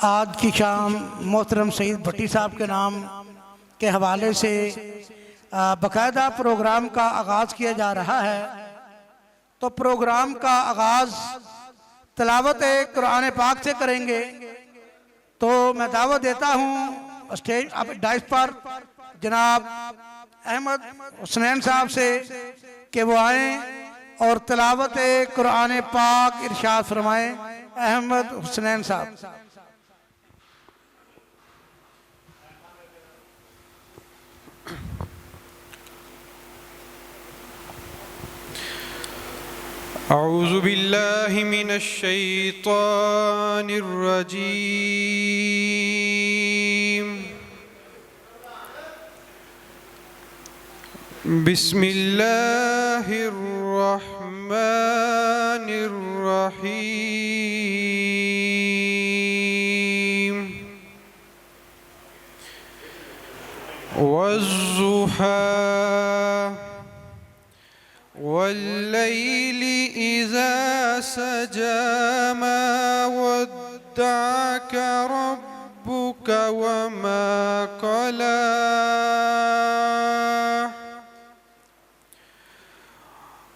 आज की शाम मोहतरम सईद भट्टी साहब के नाम के हवाले से बाकायदा प्रोग्राम का आगाज़ किया जा रहा है। तो प्रोग्राम का आगाज़ तिलावत कुरान पाक से करेंगे। तो मैं दावत देता हूँ स्टेज अब डाइस पर जनाब अहमद हुसनैन साहब से कि वो आए और तिलावत कुरान पाक इरशाद फरमाएं। अहमद हुसनैन साहब। अऊज़ु बिल्लाहि मिनश शैतानिर रजीम। बिस्मिल्लाहिर रहमानिर रहीम। वज़्ज़ुहा वल्लैलि इज़ा सजा मा वद्दअक रब्बुक वमा क़ला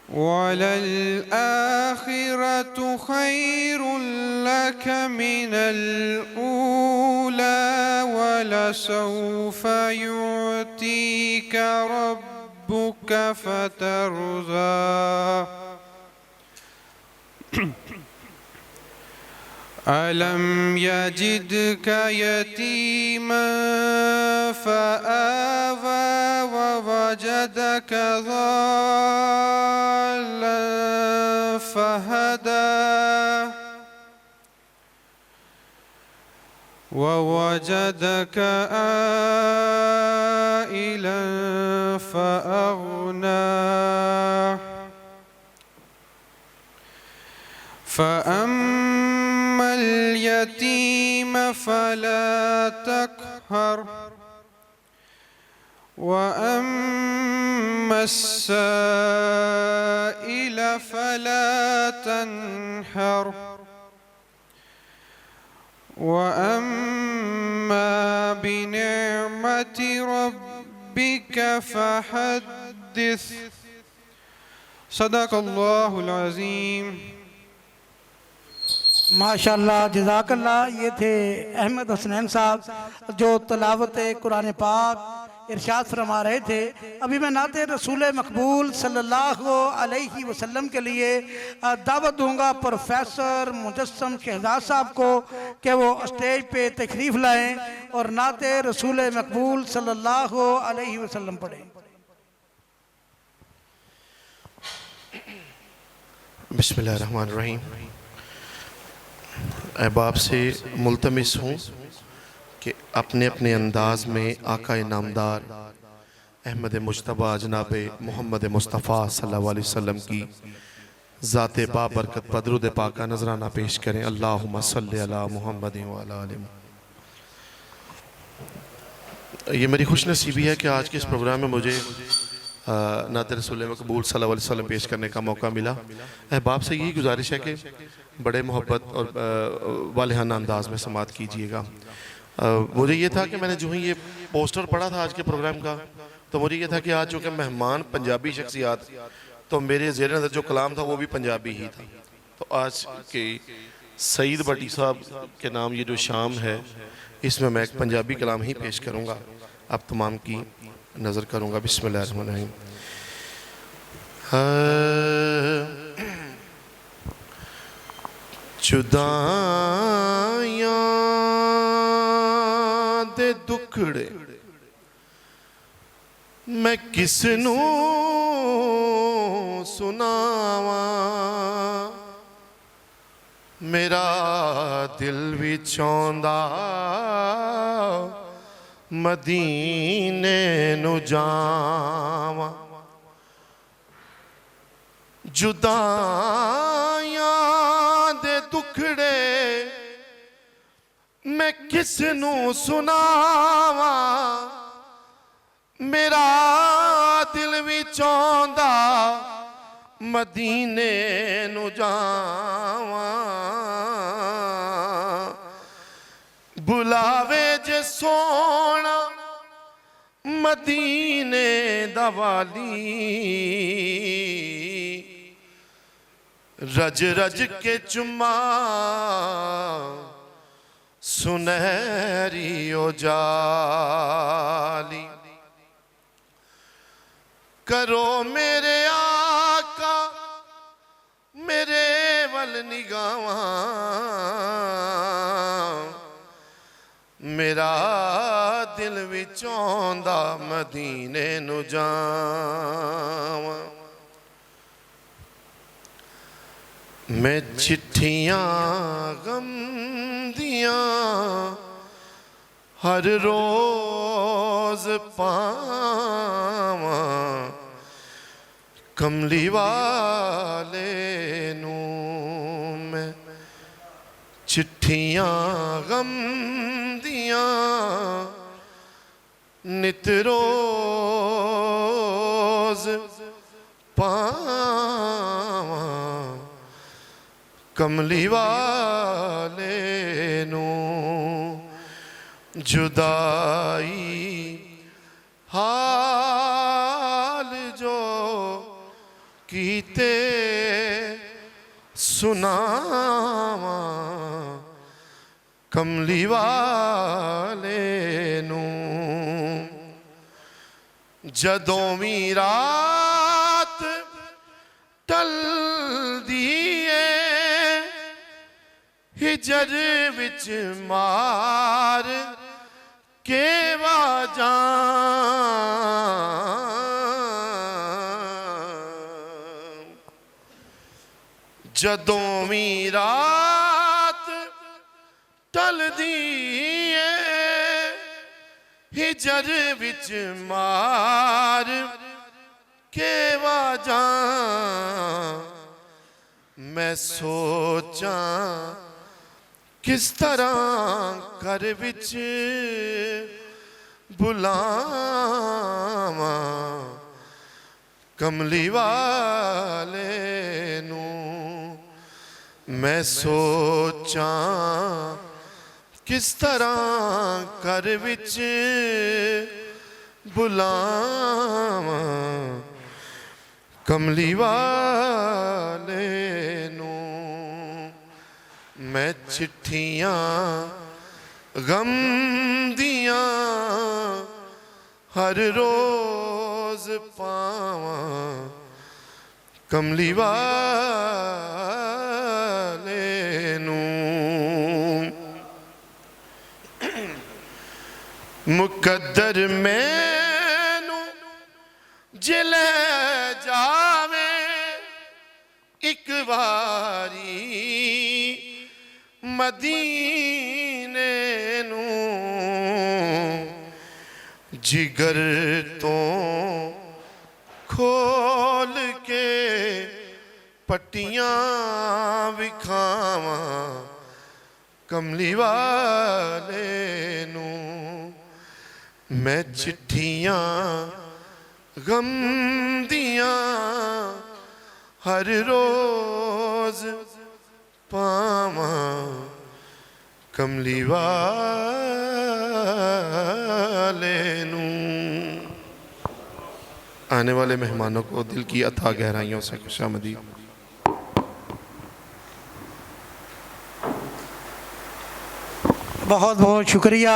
वलल आखिरतु खैरुन लक मिनल ऊला वलसौफा युअतीका रब्बुक फतरज़ा। अलम यजिदक यतीमन फआवा ववजदक ज़ाल्लन फहदा ववजदक आइलन फअग़ना फ़अम्मल यतीम फला तक़हर वअम्मस्साइल फला तन्हर वअम्मा बिनिअमति रब्बिक फहद्दिस। सदक़ल्लाहुल अज़ीम। माशाल्लाह जज़ाकल्लाह। ये थे अहमद हुसनैन साहब जो तिलावत कुरान पाक इरशाद फरमा रहे थे। अभी मैं नाते रसूल मकबूल सल्लल्लाहु अलैहि वसल्लम के लिए दावत दूंगा प्रोफेसर मुजस्सम शहजाद साहब को कि वो स्टेज पे तशरीफ़ लाएं और नाते रसूल मकबूल सल्लल्लाहु अलैहि वसल्लम पढ़ें। बिस्मिल्लाहिर्रहमानिर्रहीम। अहबाब से मुल्तमिस हूँ कि अपने अपने अंदाज़ में आका नामदार अहमद मुज्तबा जनाब मोहम्मद मुस्तफ़ा सल्लल्लाहु अलैहि वसल्लम की ज़ात बाबरकत बदरूद पाक का नजराना पेश करें। अल्लाहुम्मा सल्लि अला मुहम्मद व अला आलि मुहम्मद। ये मेरी खुशनसीबी है कि आज के इस प्रोग्राम में मुझे नात रसूल मकबूल सल्लल्लाहु अलैहि वसल्लम पेश करने का मौका मिला। अहबाब से यही गुजारिश है कि बड़े मोहब्बत और वालिहाना अंदाज में समात कीजिएगा। मुझे ये था कि मैंने जो ही ये पोस्टर पढ़ा था आज के प्रोग्राम का, तो मुझे ये था कि आज चूँकि मेहमान पंजाबी शख्सियात, तो मेरे ज़ेहन अंदर जो कलाम था वो भी पंजाबी ही था। तो आज के सईद भट्टी साहब के नाम ये जो शाम है, इसमें मैं एक पंजाबी कलाम ही पेश करूँगा। अब तमाम की नज़र करूँगा। बिस्मिल्लाहिर्रहमानिर्रहीम। जुदाइयां दे दुखड़े मैं किसनू सुनावा, मेरा दिल भी चाहुंदा मदीने नू जावा। जुदाइयां दे दुखड़े मैं किसनू सुनावा, मेरा दिल भी चाहुंदा मदीने नू जावा। सोना मदीने दा वाली रज रज के चुम्मा सुनहरी ओ जाली करो मेरे आका मेरे वल निगाहां मेरा दिल विचों दा मदीने नू जावां मैं चिट्ठियां गम दियां हर रोज पावां कमली वाले नू मैं चिट्ठियां गम दियां नित रोज पावां कमली वाले नू जुदाई हाल जो कीते सुनावा कमली वाले नू जदों भी रात टलदी है हिजर विच मार के वाजां जदों भी रात टलदी है हिजर विच मार के वाजां मैं सोचां किस तरह घर विच बुलावां कमली वाले नू मैं सोचां किस तरह घर विच बुलावां कमली वाले नू मैं चिट्ठियां गम दियां हर रोज पावां कमली वाले नू मुकद्दर मैनू जिले जावे एक बारी मदीने नू जिगर तो खोल के पट्टियां विखावां कमली वाले नू मैं चिट्ठियां गम दियां हर रोज पावां कमली वाले नू। आने वाले मेहमानों को दिल की अथाह गहराइयों से खुशामदीद। बहुत बहुत शुक्रिया।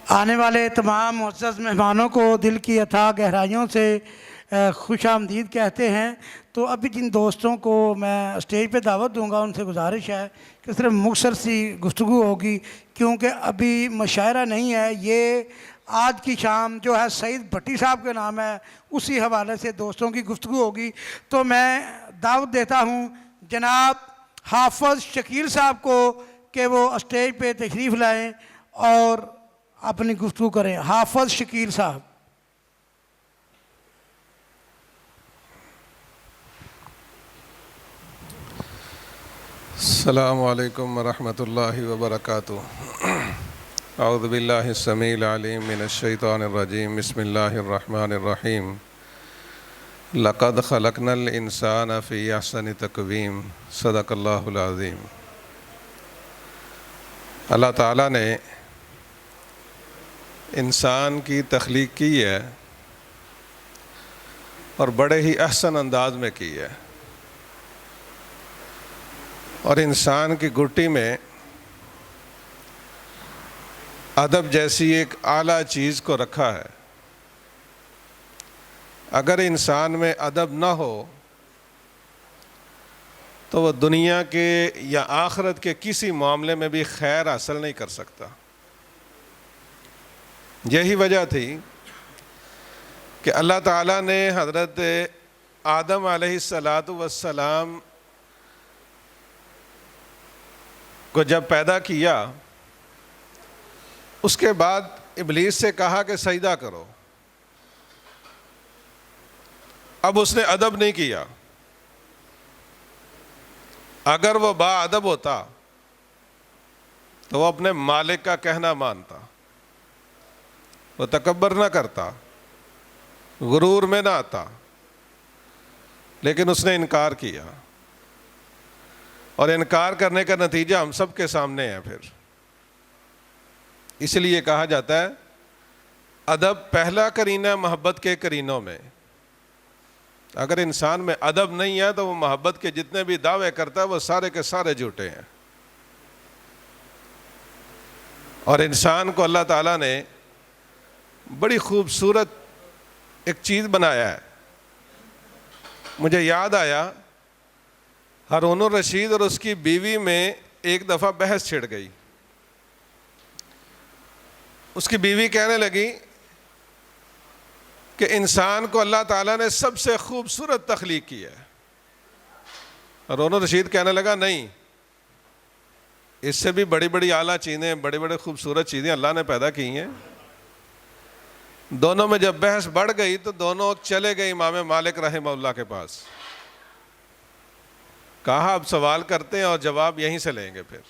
आने वाले तमाम मुअज़्ज़ज़ मेहमानों को दिल की अथाह गहराइयों से खुशामदीद कहते हैं। तो अभी जिन दोस्तों को मैं स्टेज पे दावत दूंगा उनसे गुजारिश है कि सिर्फ मुख्तसर सी गुफ्तगू होगी, क्योंकि अभी मुशायरा नहीं है। ये आज की शाम जो है सईद भट्टी साहब के नाम है, उसी हवाले से दोस्तों की गुफ्तगू होगी। तो मैं दावत देता हूँ जनाब हाफ़िज़ शकील साहब को कि वो स्टेज पे तशरीफ़ लाएँ और अपनी गुफ्तगू करें। हाफ़िज़ शकील साहब। अस्सलामु अलैकुम वरहमतुल्लाहि वबरकातुहू। अऊज़ु बिल्लाहि स्समीइल अलीम मिनश शैतानिर रजीम। बिस्मिल्लाहिर रहमानिर रहीम। लक़द ख़लक़नल इंसाना फ़ी अहसनि तक़वीम। सदक़ल्लाहुल अज़ीम। अल्लाह ताला ने इंसान की तख्लीक की है और बड़े ही अहसन अंदाज में की है, और इंसान की गुट्टी में अदब जैसी एक आला चीज़ को रखा है। अगर इंसान में अदब ना हो तो वह दुनिया के या आखिरत के किसी मामले में भी खैर हासिल नहीं कर सकता। यही वजह थी कि अल्लाह ताला ने हज़रत आदम अलैहिस्सलातु वस्सलाम को जब पैदा किया, उसके बाद इब्लीस से कहा कि सजदा करो। अब उसने अदब नहीं किया। अगर वो बाअदब होता तो वो अपने मालिक का कहना मानता, वो तकब्बर ना करता, गुरूर में ना आता, लेकिन उसने इनकार किया, और इनकार करने का नतीजा हम सब के सामने है। फिर इसलिए कहा जाता है अदब पहला करीना मोहब्बत के करीनों में। अगर इंसान में अदब नहीं है तो वो मोहब्बत के जितने भी दावे करता है वो सारे के सारे झूठे हैं। और इंसान को अल्लाह ताला ने बड़ी खूबसूरत एक चीज़ बनाया है। मुझे याद आया हारून रशीद और उसकी बीवी में एक दफ़ा बहस छिड़ गई। उसकी बीवी कहने लगी कि इंसान को अल्लाह ताला ने सबसे खूबसूरत तख्लीक की है। हारून रशीद कहने लगा नहीं, इससे भी बड़ी बड़ी आला चीज़ें, बड़ी बड़ी खूबसूरत चीज़ें अल्लाह ने पैदा की हैं। दोनों में जब बहस बढ़ गई तो दोनों चले गए इमाम मालिक रहमहुल्लाह के पास। कहा अब सवाल करते हैं और जवाब यहीं से लेंगे। फिर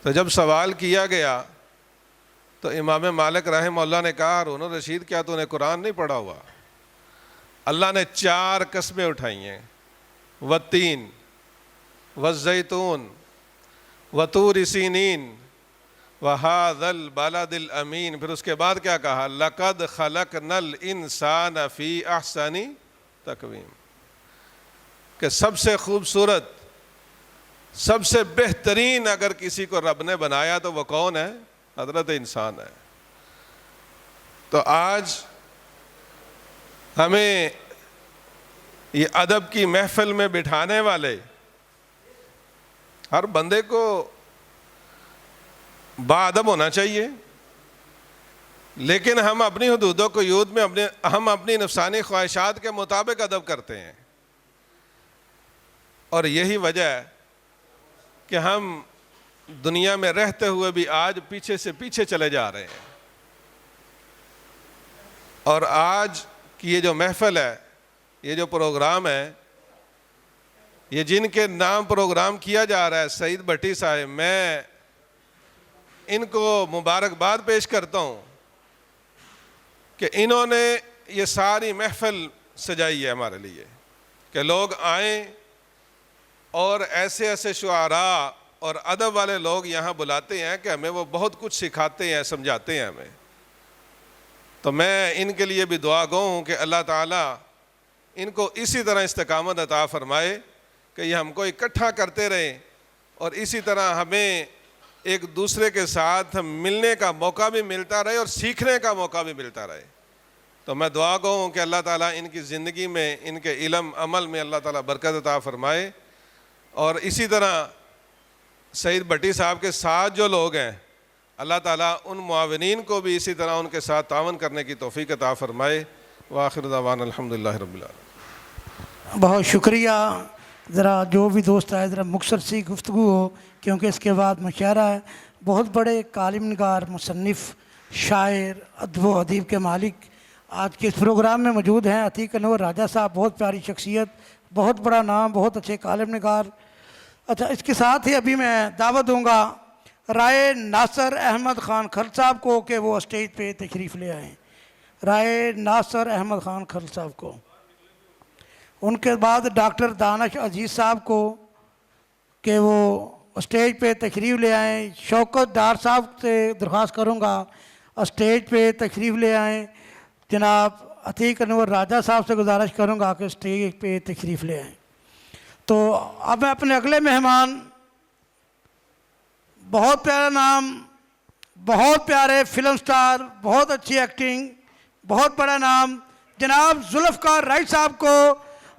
तो जब सवाल किया गया तो इमाम मालिक रहमहुल्लाह ने कहा हारून रशीद क्या तूने कुरान नहीं पढ़ा हुआ? अल्लाह ने 4 कस्में उठाई हैं, वत्तीन वज़्ज़ैतून वतूर सीनीन वहाज़ल बलदिल अमीन। फिर उसके बाद क्या कहा? लक़द खलक़नल इंसान फ़ी अहसनी तक़वीम, कि सबसे खूबसूरत, सबसे बेहतरीन अगर किसी को रब ने बनाया तो वो कौन है? हज़रत इंसान है। तो आज हमें ये अदब की महफिल में बिठाने वाले हर बंदे को बाअदब होना चाहिए, लेकिन हम अपनी हुदूदों को यूद में हम अपनी नफसानी ख्वाहिशात के मुताबिक अदब करते हैं। और यही वजह है कि हम दुनिया में रहते हुए भी आज पीछे से पीछे चले जा रहे हैं। और आज की ये जो महफिल है, ये जो प्रोग्राम है, ये जिनके नाम प्रोग्राम किया जा रहा है, सईद भट्टी साहब, मैं इनको मुबारकबाद पेश करता हूँ कि इन्होंने ये सारी महफिल सजाई है हमारे लिए, कि लोग आएँ और ऐसे ऐसे शुआरा और अदब वाले लोग यहाँ बुलाते हैं कि हमें वो बहुत कुछ सिखाते हैं, समझाते हैं हमें। तो मैं इनके लिए भी दुआ गो हूँ कि अल्लाह ताला इनको इसी तरह इस्तिकामत अता फरमाए कि ये हमको इकट्ठा करते रहें और इसी तरह हमें एक दूसरे के साथ मिलने का मौका भी मिलता रहे और सीखने का मौका भी मिलता रहे। तो मैं दुआ गो हूँ कि अल्लाह ताला इनकी ज़िंदगी में, इनके इल्म अमल में अल्लाह ताला बरकत अता फरमाए। और इसी तरह सईद भट्टी साहब के साथ जो लोग हैं, अल्लाह ताला उन मुआविनीन को भी इसी तरह उनके साथ तावन करने की तौफीक अता फरमाए। वाखिर दवाना अल्हम्दुलिल्लाहि रब्बिल आलमीन। बहुत शुक्रिया। ज़रा जो भी दोस्त आए ज़रा मुख्तसर सी गुफ्तगू हो, क्योंकि इसके बाद मुशायरा है। बहुत बड़े कालिम निगार, मुसन्निफ़, शायर, अदब व अदीब के मालिक आज के इस प्रोग्राम में मौजूद हैं। अतीक अनवर राजा साहब, बहुत प्यारी शख्सियत, बहुत बड़ा नाम, बहुत अच्छे कालिम निगार। अच्छा, इसके साथ ही अभी मैं दावत दूंगा राय नासर अहमद ख़ान खल साहब को कि वो स्टेज पे तशरीफ़ ले आएँ। राय नासर अहमद ख़ान खल साहब को। उनके बाद डॉक्टर दानिश अजीज़ साहब को कि वो स्टेज पे तशरीफ़ ले आएँ। शौकत डार साहब से दरख्वास्त करूँगा स्टेज पे तशरीफ़ ले आएँ। जनाब अतीक अनवर राजा साहब से गुजारिश करूँगा कि स्टेज पे तशरीफ़ ले आएँ। तो अब मैं अपने अगले मेहमान, बहुत प्यारा नाम, बहुत प्यारे फिल्म स्टार, बहुत अच्छी एक्टिंग, बहुत बड़ा नाम, जनाब जुल्फ़कार राही साहब को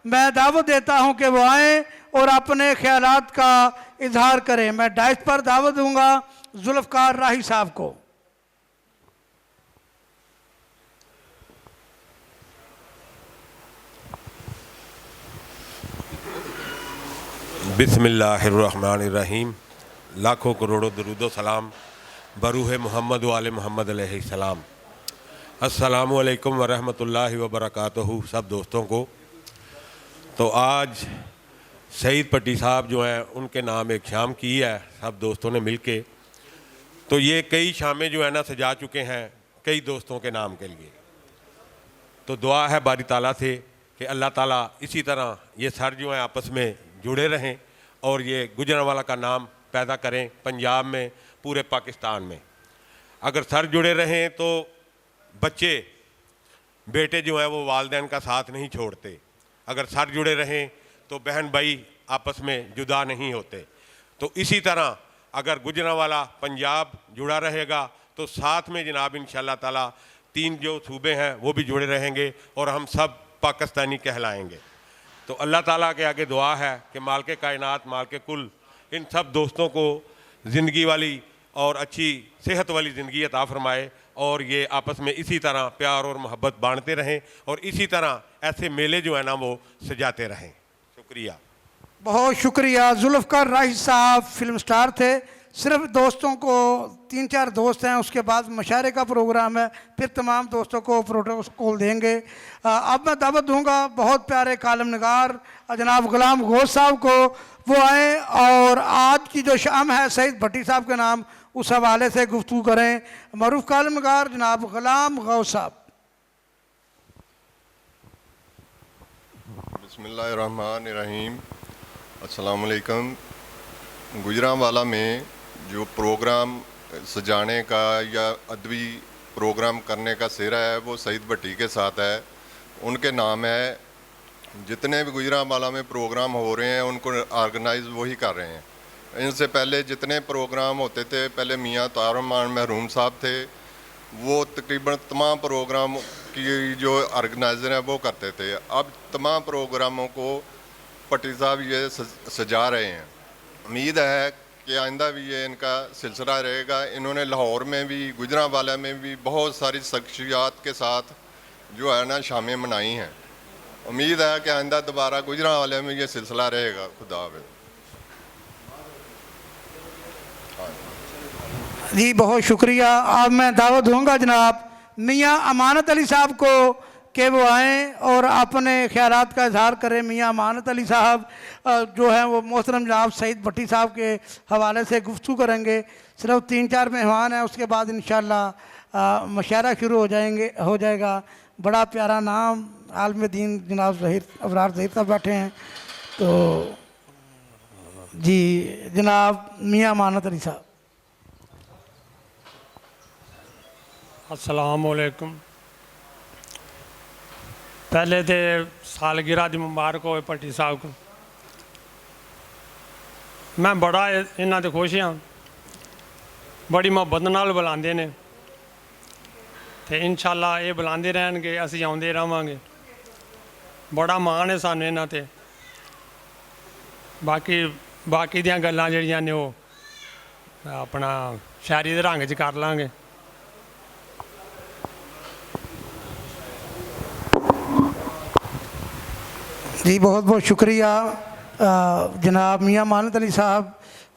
मैं दावत देता हूं कि वो आएँ और अपने ख्यालात का इजहार करें। मैं डाइस पर दावत दूंगा जुल्फ़कार राही साहब को। बिस्मिल्लाहिर्रहमानिर्रहीम। लाखों करोड़ों दरूद सलाम बरूह मोहम्मद वाले मोहम्मद अलैहिस्सलाम। अस्सलामु अलैकुम व रहमतुल्लाहि व बरकातहू सब दोस्तों को। तो आज सईद भट्टी साहब जो हैं उनके नाम एक शाम की है सब दोस्तों ने मिल के। तो ये कई शामें जो है ना सजा चुके हैं कई दोस्तों के नाम के लिए। तो दुआ है बारी ताला से कि अल्लाह ताला इसी तरह ये सर जो हैं आपस में जुड़े रहें और ये गुजरांवाला का नाम पैदा करें पंजाब में, पूरे पाकिस्तान में। अगर सर जुड़े रहें तो बच्चे बेटे जो हैं वो वालिदैन का साथ नहीं छोड़ते। अगर सर जुड़े रहें तो बहन भाई आपस में जुदा नहीं होते। तो इसी तरह अगर गुजरांवाला पंजाब जुड़ा रहेगा तो साथ में जनाब इंशाअल्लाह ताला 3 जो सूबे हैं वो भी जुड़े रहेंगे और हम सब पाकिस्तानी कहलाएंगे। तो अल्लाह ताला के आगे दुआ है कि मालिक कायनात मालिक कुल इन सब दोस्तों को ज़िंदगी वाली और अच्छी सेहत वाली ज़िंदगी अता फरमाए और ये आपस में इसी तरह प्यार और मोहब्बत बांटते रहें और इसी तरह ऐसे मेले जो है ना वो सजाते रहें। शुक्रिया, बहुत शुक्रिया। जुल्फ़कार राही साहब फिल्म स्टार थे। सिर्फ दोस्तों को 3-4 दोस्त हैं, उसके बाद मुशायरे का प्रोग्राम है, फिर तमाम दोस्तों को प्रोटोकॉल देंगे। अब मैं दावत दूंगा बहुत प्यारे कालम निगार जनाब गुलाम गौस साहब को, वो आए और आज की जो शाम है सईद भट्टी साहब के नाम उस हवाले से गुफ्तगू करें। मरूफ कालम निगार जनाब गुलाम गौस साहब। बिस्मिल्लाहिर्रहमानिर्रहीम। अस्सलाम वालेकुम। गुजरांवाला में जो प्रोग्राम सजाने का या अदबी प्रोग्राम करने का सिरा है वो सईद भट्टी के साथ है, उनके नाम है। जितने भी गुजरांवाला में प्रोग्राम हो रहे हैं उनको ऑर्गेनाइज वही कर रहे हैं। इनसे पहले जितने प्रोग्राम होते थे, पहले मियाँ तारमान महरूम साहब थे, वो तकरीबन तमाम प्रोग्राम की जो ऑर्गेनाइज़र हैं वो करते थे। अब तमाम प्रोग्रामों को भट्टी साहब ये सजा रहे हैं। उम्मीद है कि आइंदा भी ये इनका सिलसिला रहेगा। इन्होंने लाहौर में भी गुजरांवाला में भी बहुत सारी शख्सियात के साथ जो है ना शामें मनाई हैं। उम्मीद है कि आइंदा दोबारा गुजरांवाला में ये सिलसिला रहेगा। खुदा हाफ़िज़। जी बहुत शुक्रिया। अब मैं दावत दूंगा जनाब मियाँ अमानत अली साहब को कि वो आएँ और अपने ख्यालात का इजहार करें। मियाँ अमानत अली साहब जो हैं वो मोहतरम जनाब सईद भट्टी साहब के हवाले से गुफ्तगू करेंगे। सिर्फ 3-4 मेहमान हैं, उसके बाद इंशाअल्लाह मुशायरा शुरू हो जाएगा। बड़ा प्यारा नाम आलम दीन जनाब ज़हीर अबरार ज़हीर साहब बैठे हैं। तो जी जनाब मियाँ अमानत अली साहब। अस्सलाम वालेकुम। पहले तो सालगिरह दी मुबारक होए भट्टी साहब को। मैं बड़ा इन्हां ते खुश हाँ, बड़ी मुहब्बत नाल बुलांदे ने ते इंशाअल्लाह ये बुलांदे रहणगे, असीं आउंदे रहांगे। बड़ा मान है सानूं इन्हां ते। बाकी दियां गल्लां जिहड़ियां ने ओह अपना शायरी दे रंग च कर लांगे। जी बहुत बहुत शुक्रिया जनाब मियाँ मानत अली साहब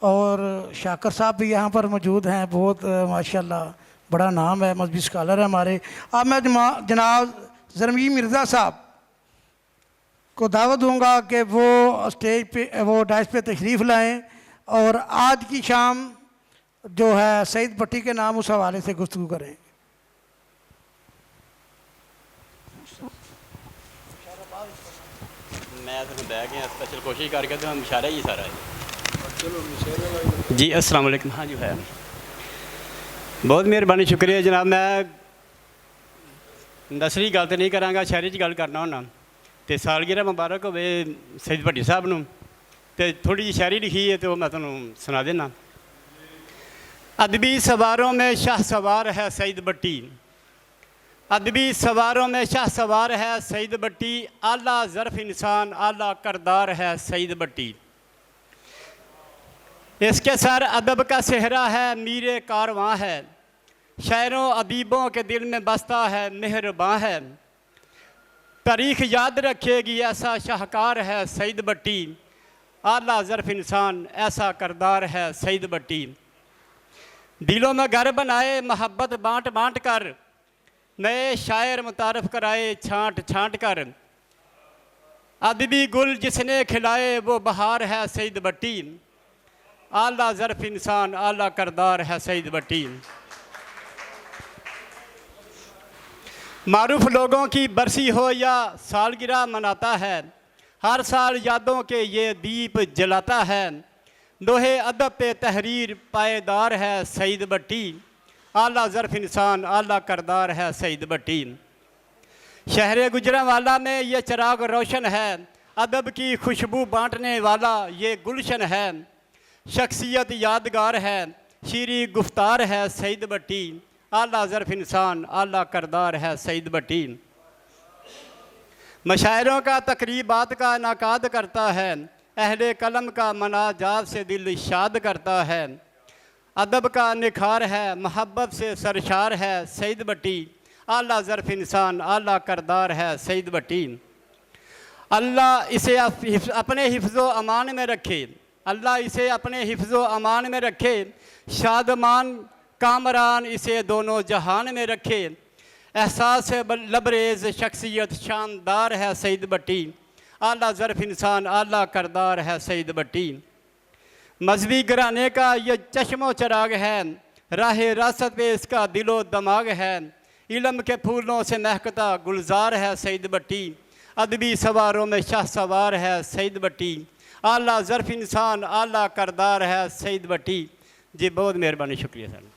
और शाकर साहब भी यहाँ पर मौजूद हैं। बहुत माशाल्लाह बड़ा नाम है, मजहबी स्कॉलर है हमारे। अब मैं जनाब ज़रमी मिर्ज़ा साहब को दावत दूंगा कि वो स्टेज पे वो डाइस पे तशरीफ़ लाएं और आज की शाम जो है सईद भट्टी के नाम उस हवाले से गुफ्तगू करें। मैं तो बह गया स्पेशल कोशिश करके तो मुशायरा ही सारा है। जी अस्सलाम वालेकुम। हाँ जी है बहुत मेहरबानी शुक्रिया जनाब। मैं नसली गल तो नहीं कराँगा, शहरी च गल करना होना। तो सालगिरह मुबारक होवे सईद भट्टी साहब नूं। ते थोड़ी जी शायरी लिखी है तो मैं तुहानूं सुना देना। अदबी सवारों में शाह सवार है सईद भट्टी, अदबी सवारों में शाह सवार है सईद भट्टी, आला ज़र्फ़ इंसान आला करदार है सईद भट्टी। इसके सर अदब का सेहरा है मीरे कारवां है, शायरों अदीबों के दिल में बसता है मेहरबां है। तारीख़ याद रखेगी ऐसा शाहकार है सईद भट्टी, आला ज़र्फ़ इंसान ऐसा करदार है सईद भट्टी। दिलों में घर बनाए मोहब्बत बाँट बाँट कर, नए शायर मुतारफ़ कराए छाँट छाँट कर। अदबी गुल जिसने खिलाए वो बहार है सईद भट्टी, आला ज़र्फ़ इंसान आला करदार है सईद भट्टी। मारूफ लोगों की बरसी हो या सालगिरह मनाता है, हर साल यादों के ये दीप जलाता है। दोहे अदब पे तहरीर पायदार है सईद भट्टी, आला ज़र्फ़ इंसान आला करदार है सईद भट्टी। शहर गुजरांवाला में ये चिराग रोशन है, अदब की खुशबू बांटने वाला ये गुलशन है। शख्सियत यादगार है शीरी गुफ्तार है सईद भट्टी, आला ज़र्फ़ इंसान आला करदार है सईद भट्टी। मशायरों का तकरीबात का इनाकाद करता है, अहले कलम का मनाजात से दिल शाद करता है। अदब का निखार है मोहब्बत से सरशार है सईद भट्टी, आला ज़र्फ़ इंसान आला करदार है सईद भट्टी। अल्लाह इसे अपने हिफ्ज़ो अमान में रखे, अल्लाह इसे अपने हिफ्ज़ो अमान में रखे। शादमान कामरान इसे दोनों जहान में रखे। एहसास लबरेज़ शख्सियत शानदार है सईद भट्टी, आला ज़र्फ़ इंसान आला करदार है सईद भट्टी। मजहबी घराने का ये चश्मो चराग है, राह रासत पे इसका दिलो दमाग है। इल्म के फूलों से महकता गुलजार है सईद भट्टी, अदबी सवारों में शाह सवार है सईद भट्टी, आला ज़र्फ़ इंसान आला करदार है सईद भट्टी। जी बहुत मेहरबानी, शुक्रिया सर।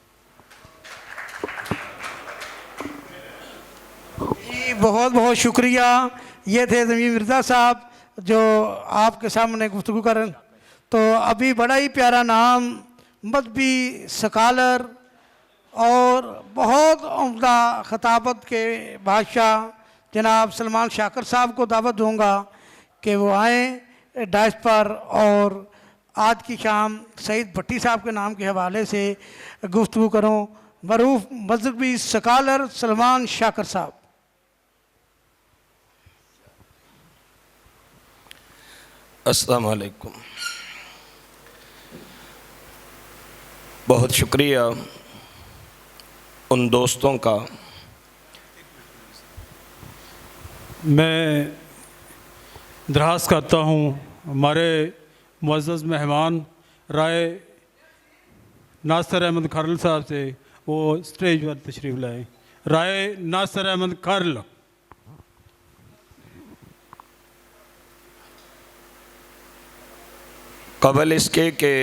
जी बहुत बहुत शुक्रिया। ये थे ज़मीन मिर्ज़ा साहब जो आपके सामने गुफ्तगू करें। तो अभी बड़ा ही प्यारा नाम मजहबी स्कॉलर और बहुत उम्दा खताबत के बादशाह जनाब सलमान शाकर साहब को दावत दूंगा कि वो आएँ डाइस पर और आज की शाम सईद भट्टी साहब के नाम के हवाले से गुफ्तगू करूँ। मरूफ मजहबी स्कॉलर सलमान शाकर साहब। अस्सलाम वालेकुम। बहुत शुक्रिया उन दोस्तों का। मैं दरख्वास्त करता हूँ हमारे मुअज़्ज़ज़ मेहमान राय नासिर अहमद खरल साहब से वो स्टेज पर तशरीफ़ लाए। राय नासिर अहमद खरल। क़बल इसके कि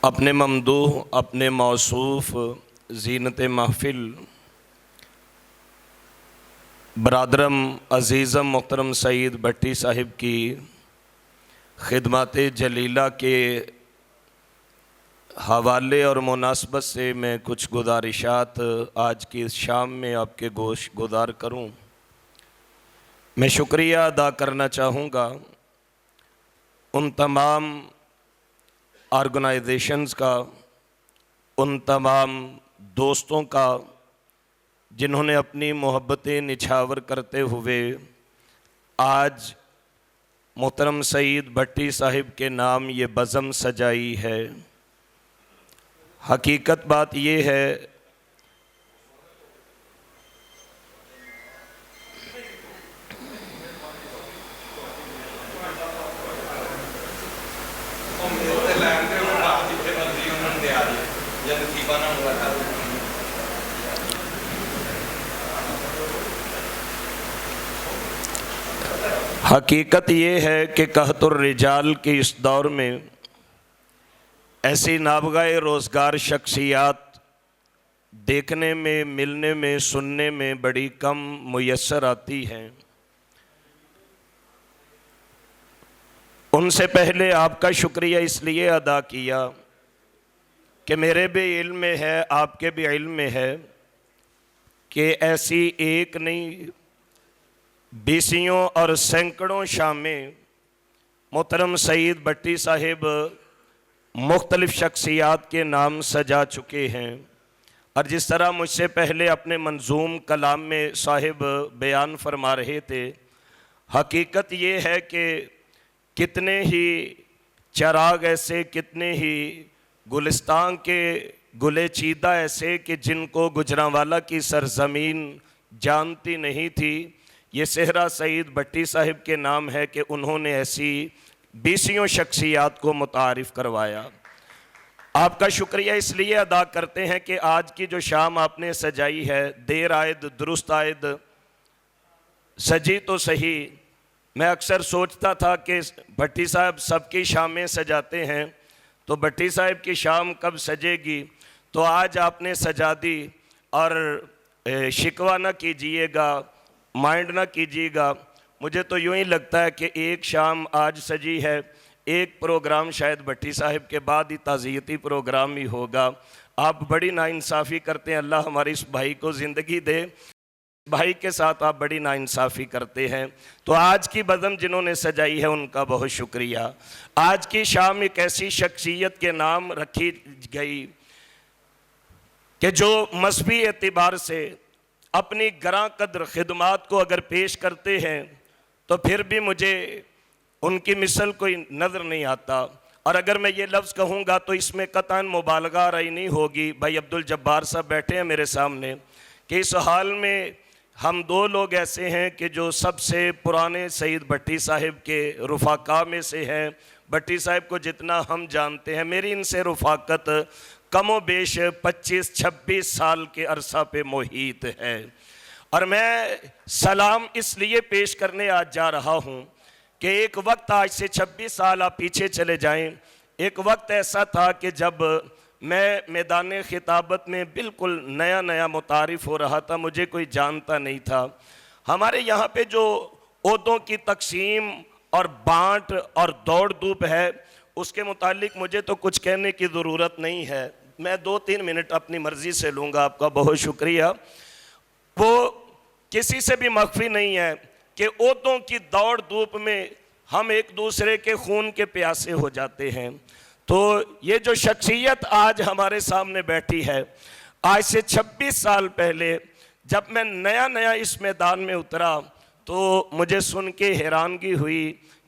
अपने ममदूह अपने मौसूफ़ ज़ीनत महफ़िल बरादरम अज़ीज़म मुहतरम सईद भट्टी साहिब की खिदमत जलीला के हवाले और मुनासबत से मैं कुछ गुजारिशात आज की इस शाम में आपके गोश गुजार करूं। मैं शुक्रिया अदा करना चाहूँगा उन तमाम ऑर्गेनाइजेशंस का, उन तमाम दोस्तों का जिन्होंने अपनी मोहब्बतें निछावर करते हुए आज मोहतरम सईद भट्टी साहिब के नाम ये बज़म सजाई है। हकीकत बात ये है हकीकत ये है कि कहतुर रिजाल के इस दौर में ऐसी नाबगाए रोज़गार शख्सियात देखने में, मिलने में, सुनने में बड़ी कम मुयस्सर आती हैं। उनसे पहले आपका शुक्रिया इसलिए अदा किया कि मेरे भी इल्म में है, आपके भी इल्म में है कि ऐसी एक नहीं बीसियों और सैकड़ों शामें मोहतरम सईद भट्टी साहिब मुख्तलिफ शख्सियात के नाम सजा चुके हैं। और जिस तरह मुझसे पहले अपने मंजूम कलाम में साहिब बयान फरमा रहे थे, हकीकत ये है कि कितने ही चराग ऐसे, कितने ही गुलिस्तान के गुले चीदा ऐसे कि जिनको गुजरांवाला की सरजमीन जानती नहीं थी। ये सेहरा सईद भट्टी साहिब के नाम है कि उन्होंने ऐसी बीसियों शख्सियात को मुतारिफ़ करवाया। आपका शुक्रिया इसलिए अदा करते हैं कि आज की जो शाम आपने सजाई है, देर आयद दुरुस्त आयद, सजी तो सही। मैं अक्सर सोचता था कि भट्टी साहब सबकी शामें सजाते हैं, तो भट्टी साहब की शाम कब सजेगी, तो आज आपने सजा दी। और शिकवा ना कीजिएगा, माइंड ना कीजिएगा, मुझे तो यूँ ही लगता है कि एक शाम आज सजी है, एक प्रोग्राम शायद भट्टी साहब के बाद ही ताज़ियती प्रोग्राम ही होगा। आप बड़ी नाइंसाफ़ी करते हैं, अल्लाह हमारे इस भाई को ज़िंदगी दे। भाई के साथ आप बड़ी नाइंसाफ़ी करते हैं। तो आज की बज़म जिन्होंने सजाई है उनका बहुत शुक्रिया। आज की शाम एक ऐसी शख्सियत के नाम रखी गई कि जो मजहबी एतबार से अपनी गरां कद्र खिदमात को अगर पेश करते हैं तो फिर भी मुझे उनकी मिसल कोई नज़र नहीं आता। और अगर मैं ये लफ्ज़ कहूँगा तो इसमें कतन मुबालगा रही नहीं होगी। भाई अब्दुल जब्बार साहब बैठे हैं मेरे सामने कि इस हाल में हम दो लोग ऐसे हैं कि जो सबसे पुराने सईद भट्टी साहिब के रुफाका में से हैं। भट्टी साहिब को जितना हम जानते हैं, मेरी इनसे रुफाकत कमो बेश 25-26 साल के अरसा पे मोहित है। और मैं सलाम इसलिए पेश करने आज जा रहा हूँ कि एक वक्त, आज से 26 साल आप पीछे चले जाएं, एक वक्त ऐसा था कि जब मैं मैदान खिताबत में बिल्कुल नया नया मुतारिफ़ हो रहा था, मुझे कोई जानता नहीं था। हमारे यहाँ पे जो ओहदों की तकसीम और बांट और दौड़ धूप है, उसके मुतालिक मुझे तो कुछ कहने की ज़रूरत नहीं है। मैं 2-3 मिनट अपनी मर्ज़ी से लूँगा। आपका बहुत शुक्रिया। वो किसी से भी मख्फी नहीं है कि ओहदों की दौड़ धूप में हम एक दूसरे के खून के प्यासे हो जाते हैं। तो ये जो शख्सियत आज हमारे सामने बैठी है, आज से 26 साल पहले जब मैं नया नया इस मैदान में उतरा तो मुझे सुन के हैरानगी हुई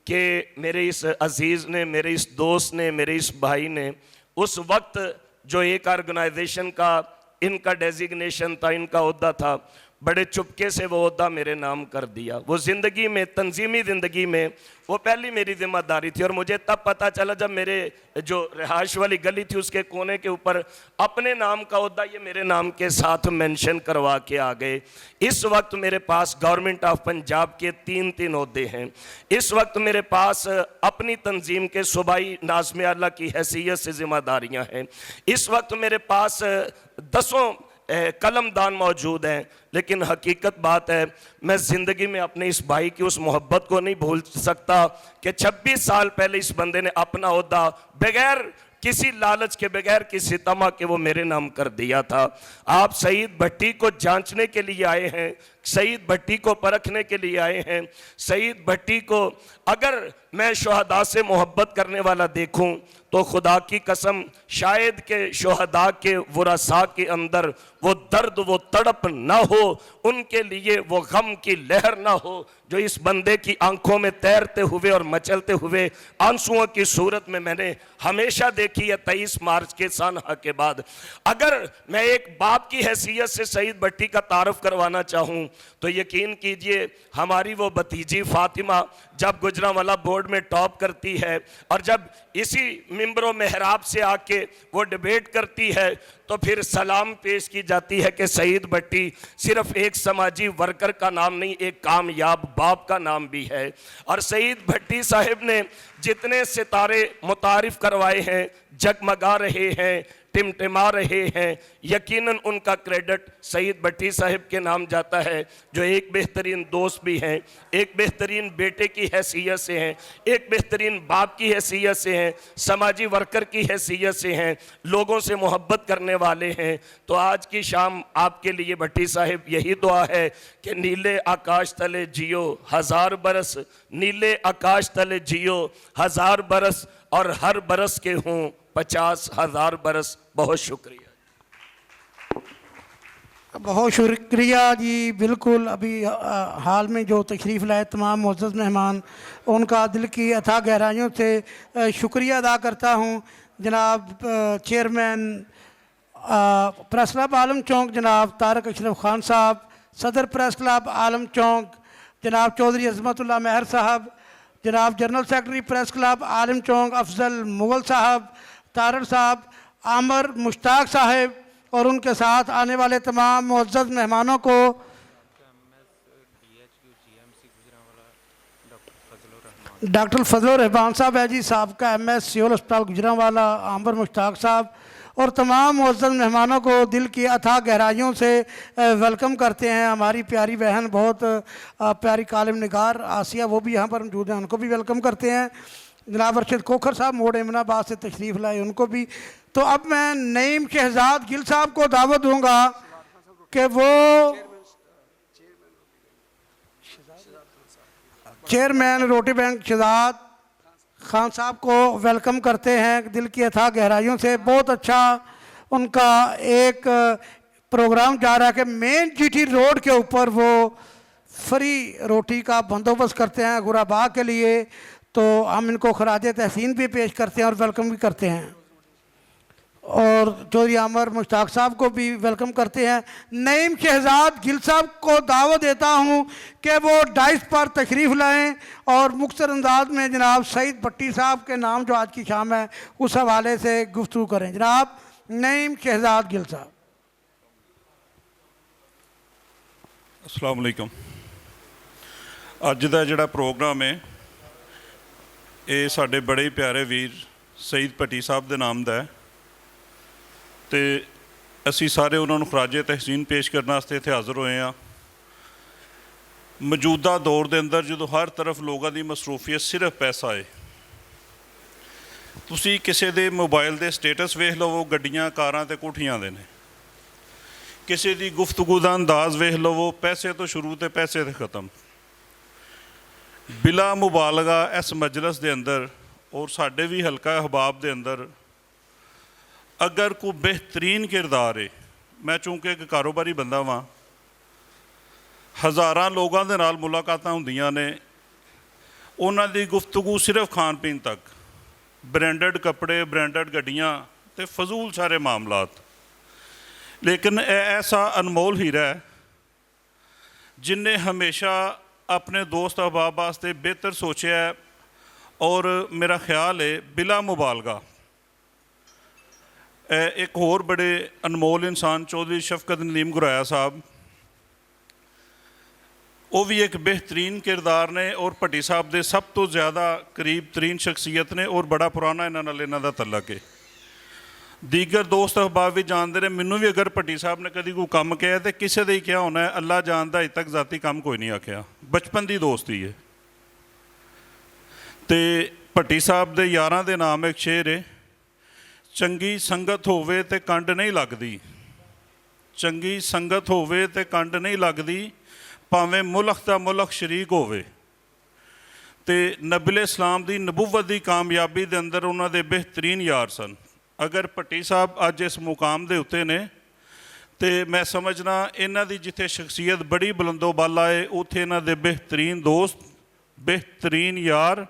कि मेरे इस अजीज़ ने, मेरे इस दोस्त ने, मेरे इस भाई ने उस वक्त जो एक ऑर्गेनाइजेशन का इनका डेजिग्नेशन था, इनका ओहदा था, बड़े चुपके से वो ओहदा मेरे नाम कर दिया। वो ज़िंदगी में, तंजीमी ज़िंदगी में वो पहली मेरी ज़िम्मेदारी थी। और मुझे तब पता चला जब मेरे जो रिहाइश वाली गली थी उसके कोने के ऊपर अपने नाम का ओहदा ये मेरे नाम के साथ मेंशन करवा के आ गए। इस वक्त मेरे पास गवर्नमेंट ऑफ पंजाब के 3 ओहदे हैं। इस वक्त मेरे पास अपनी तंजीम के सूबाई नाज़िम आला की हैसियत से ज़िम्मेदारियाँ हैं। इस वक्त मेरे पास 10 कलमदान मौजूद हैं। लेकिन हकीकत बात है, मैं ज़िंदगी में अपने इस भाई की उस मोहब्बत को नहीं भूल सकता कि 26 साल पहले इस बंदे ने अपना ओहदा बगैर किसी लालच के, बगैर किसी तमा के वो मेरे नाम कर दिया था। आप सईद भट्टी को जांचने के लिए आए हैं, सईद भट्टी को परखने के लिए आए हैं। सईद भट्टी को अगर मैं शुहदा से मोहब्बत करने वाला देखूं तो खुदा की कसम शायद के शुहदा के वरसा के अंदर वो दर्द, वो तड़प ना हो, उनके लिए वो गम की लहर ना हो जो इस बंदे की आंखों में तैरते हुए और मचलते हुए आंसुओं की सूरत में मैंने हमेशा देखी है 23 मार्च के सानहा के बाद। अगर मैं एक बाप की हैसियत से सईद भट्टी का तारुफ करवाना चाहूँ तो यकीन कीजिए हमारी वो भतीजी फातिमा जब गुजरांवाला बोर्ड में टॉप करती है और जब इसी मिंबरों मेहराब से आके वो डिबेट करती है तो फिर सलाम पेश की जाती है कि सईद भट्टी सिर्फ एक समाजी वर्कर का नाम नहीं, एक कामयाब बाप का नाम भी है। और सईद भट्टी साहब ने जितने सितारे मुतारिफ करवाए हैं, जगमगा रहे हैं, टिमटिमा रहे हैं, यकीनन उनका क्रेडिट सईद भट्टी साहब के नाम जाता है, जो एक बेहतरीन दोस्त भी हैं, एक बेहतरीन बेटे की हैसियत से हैं, एक बेहतरीन बाप की हैसियत से हैं, समाजी वर्कर की हैसियत से हैं, लोगों से मोहब्बत करने वाले हैं। तो आज की शाम आपके लिए भट्टी साहब यही दुआ है कि नीले आकाश तले जियो 1000 बरस, नीले आकाश तले जियो 1000 बरस, और हर बरस के हों 50,000 बरस। बहुत शुक्रिया। बहुत शुक्रिया जी। बिल्कुल अभी हाल में जो तशरीफ़ लाए तमाम मुअज़्ज़ज़ मेहमान, उनका दिल की अथाह गहराइयों से शुक्रिया अदा करता हूँ। जनाब चेयरमैन प्रेस क्लब आलम चौक जनाब तारक अशरफ खान साहब, सदर प्रेस क्लब आलम चौक जनाब चौधरी अज़मतुल्लाह महर साहब, जनाब जनरल सेक्रेटरी प्रेस क्लब आलम चौक अफजल मुगल साहब, तारड़ साहब, आमर मुश्ताक साहब और उनके साथ आने वाले तमाम मुअज़्ज़ज़ मेहमानों को डॉक्टर फजलुर रहमान साहब है जी, साबका MS सिविल अस्पताल गुजरांवाला, आमर मुश्ताक साहब और तमाम मुअज़्ज़ज़ मेहमानों को दिल की अथाह गहराइयों से वेलकम करते हैं। हमारी प्यारी बहन, बहुत प्यारी कालिम निगार आसिया, वो भी यहाँ पर मौजूद हैं, उनको भी वेलकम करते हैं। जनाब अरशद खोखर साहब मोड़ इमनाबाद से तशरीफ़ लाए, उनको भी। तो अब मैं नईम शहजाद गिल साहब को दावत दूंगा कि वो चेयरमैन रोटी बैंक शहजाद खान साहब को वेलकम करते हैं दिल की अथाह गहराइयों से। बहुत अच्छा उनका एक प्रोग्राम जा रहा है कि मेन GT रोड के ऊपर वो फ्री रोटी का बंदोबस्त करते हैं गुराबा के लिए। तो हम इनको खराज तहसीन भी पेश करते हैं और वेलकम भी करते हैं, और चौधरी आमर मुश्ताक साहब को भी वेलकम करते हैं। नईम शहजाद गिल साहब को दावत देता हूं कि वो डाइस पर तशरीफ़ लाएं और मुख्तर अंदाज में जनाब सईद भट्टी साहब के नाम जो आज की शाम है उस हवाले से गुफ्तगू करें। जनाब नईम शहजाद गिल साहब। अस्सलाम वालेकुम। अज का जिहड़ा प्रोग्राम है ये साडे बड़े ही प्यारे वीर सईद भट्टी साहब के नाम का है, तो असी सारे उन्होंने खराजे तहसीन पेश करने वास्ते इत्थे हाज़र होए हैं। मौजूदा दौर के अंदर जो हर तरफ लोगों की मसरूफीयत सिर्फ पैसा है, तुसी किसी के मोबाइल के स्टेटस वेख लवो, गड्डियां कारां ते कोठियां दे ने, किसी की गुफ्तगू का अंदाज वेख लवो, पैसे तो शुरू तो पैसे तो ख़त्म। बिला मुबालगा इस मजलस के अंदर और साढ़े भी हल्का अहबाब के अंदर अगर कोई बेहतरीन किरदार है, मैं चूँकि एक कारोबारी बंदा वां, हज़ारां लोगों के नाल मुलाकातां हुंदियां ने, उन्हां दी गुफ्तगू सिर्फ खान पीन तक, ब्रांडेड कपड़े, ब्रांडेड गड्डियां ते फजूल सारे मामलात। लेकिन ऐसा अनमोल हीरा है जिन्हें हमेशा अपने दोस्त अहबाब वास्ते बेहतर सोचा है, और मेरा ख्याल है बिला मुबालगा एक होर बड़े अनमोल इंसान चौधरी शफकत नदीम गुराया साहब, वो भी एक बेहतरीन किरदार ने और भट्टी साहब के सब तो ज़्यादा करीब तरीन शख्सियत ने, और बड़ा पुराना इन्हां दा तल्लक है। दीगर दोस्त अहबाब भी जानते हैं, मैनू भी अगर भट्टी साहब ने कभी कोई काम किया तो किसी का ही क्या होना है, अल्लाह जानता, अज तक जाती काम कोई नहीं आख्या, बचपन की दोस्ती है। तो भट्टी साहब के यारां दे नाम एक शेर है, चंगी संगत होवे ते कंड नहीं लगदी, चंगी संगत होवे ते कंड नहीं लगदी, भावें मुल्क दा मुल्क शरीक होवे। तो नबी इस्लाम की नबूवत की कामयाबी के अंदर उन्होंने बेहतरीन यार सन। अगर भट्टी साहब अज इस मुकाम के उत्ते ने, तो मैं समझना इन्हां दी जिथे शख्सियत बड़ी बुलंदो बाला है, उत्थे इन्हां दे बेहतरीन दोस्त, बेहतरीन यार,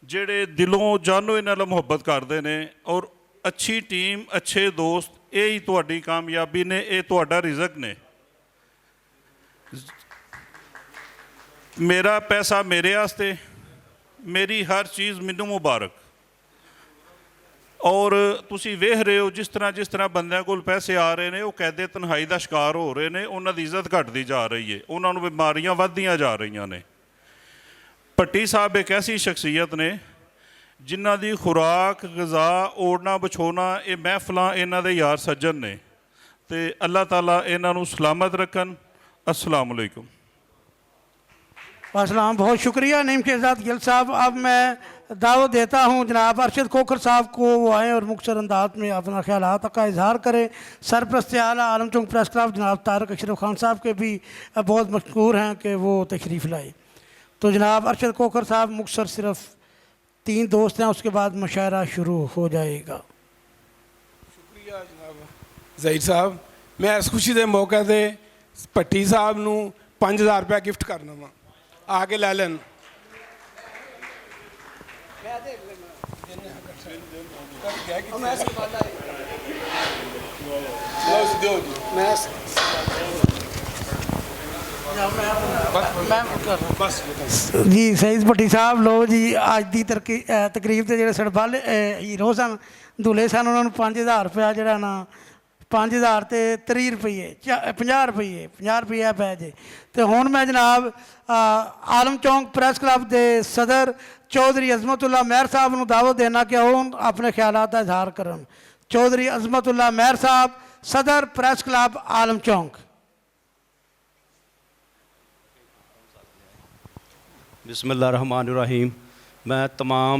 जेड़े दिलों जानों इन्हां नाल मुहब्बत करते हैं, और अच्छी टीम, अच्छे दोस्त, यही तुहाडी कामयाबी ने, ये तुहाडा रिज़क ने। मेरा पैसा मेरे आस्ते, मेरी हर चीज़ मैनू मुबारक। ਔਰ ਤੁਸੀਂ ਵੇਖ ਰਹੇ ਹੋ ਜਿਸ ਤਰ੍ਹਾਂ ਬੰਦਿਆਂ ਕੋਲ ਪੈਸੇ ਆ ਰਹੇ ਨੇ ਉਹ ਕੈਦੇ ਤਨਹਾਈ ਦਾ ਸ਼ਿਕਾਰ ਹੋ ਰਹੇ ਨੇ, ਉਹਨਾਂ ਦੀ ਇੱਜ਼ਤ ਘਟਦੀ ਜਾ ਰਹੀ ਹੈ, ਉਹਨਾਂ ਨੂੰ ਬਿਮਾਰੀਆਂ ਵੱਧਦੀਆਂ ਜਾ ਰਹੀਆਂ ਨੇ। ਭੱਟੀ ਸਾਹਿਬ ਇੱਕ ਐਸੀ ਸ਼ਖਸੀਅਤ ਨੇ ਜਿਨ੍ਹਾਂ ਦੀ ਖੁਰਾਕ, ਗਜ਼ਾ, ਓੜਨਾ ਵਿਛੋਣਾ, ਇਹ ਮਹਿਫਲਾਂ ਇਹਨਾਂ ਦੇ ਯਾਰ ਸੱਜਣ ਨੇ, ਤੇ ਅੱਲਾਹ ਤਾਲਾ ਇਹਨਾਂ ਨੂੰ सलामत रखन। अस्सलाम वालेकुम। अस्सलाम, बहुत शुक्रिया नईम शहजाद गिल साहब। अब मैं दावत देता हूँ जनाब अरशद खोखर साहब को, वो आएँ और मुख्तसर अंदाज में अपना ख्यालात का इजहार करें। सरपरस्त आला आलम चौक प्रेस क्लब जनाब तारक अशरफ खान साहब के भी बहुत मशकूर हैं कि वो तशरीफ़ लाए। तो जनाब अरशद खोखर साहब, मुख्तसर सिर्फ 3 दोस्त हैं, उसके बाद मुशायरा शुरू हो जाएगा। शुक्रिया जनाब ज़हीर साहब। मैं इस खुशी के मौके से भट्टी साहब नू 5000 रुपया गिफ्ट करना वा, आके लै लैन। जी सईद भट्टी साहब, लो जी अज की तकरीब के जो सड़बाले हीरो सन, दूल्हे सन, उन्होंने 5000 रुपया जरा ना 5000 ते 30 रुपये 50 रुपये 50 रुपया पै जे। तो हुण मैं जनाब आलम चौक प्रेस क्लब के सदर चौधरी अजमतुल्ला महर साहब नूं दावत देना कि वो अपने ख्यालात का इजहार करन। चौधरी अजमतुल्ला महर साहब, सदर प्रेस क्लब आलम चौक। बिस्मिल्लाहिर्रहमानिर्रहीम। मैं तमाम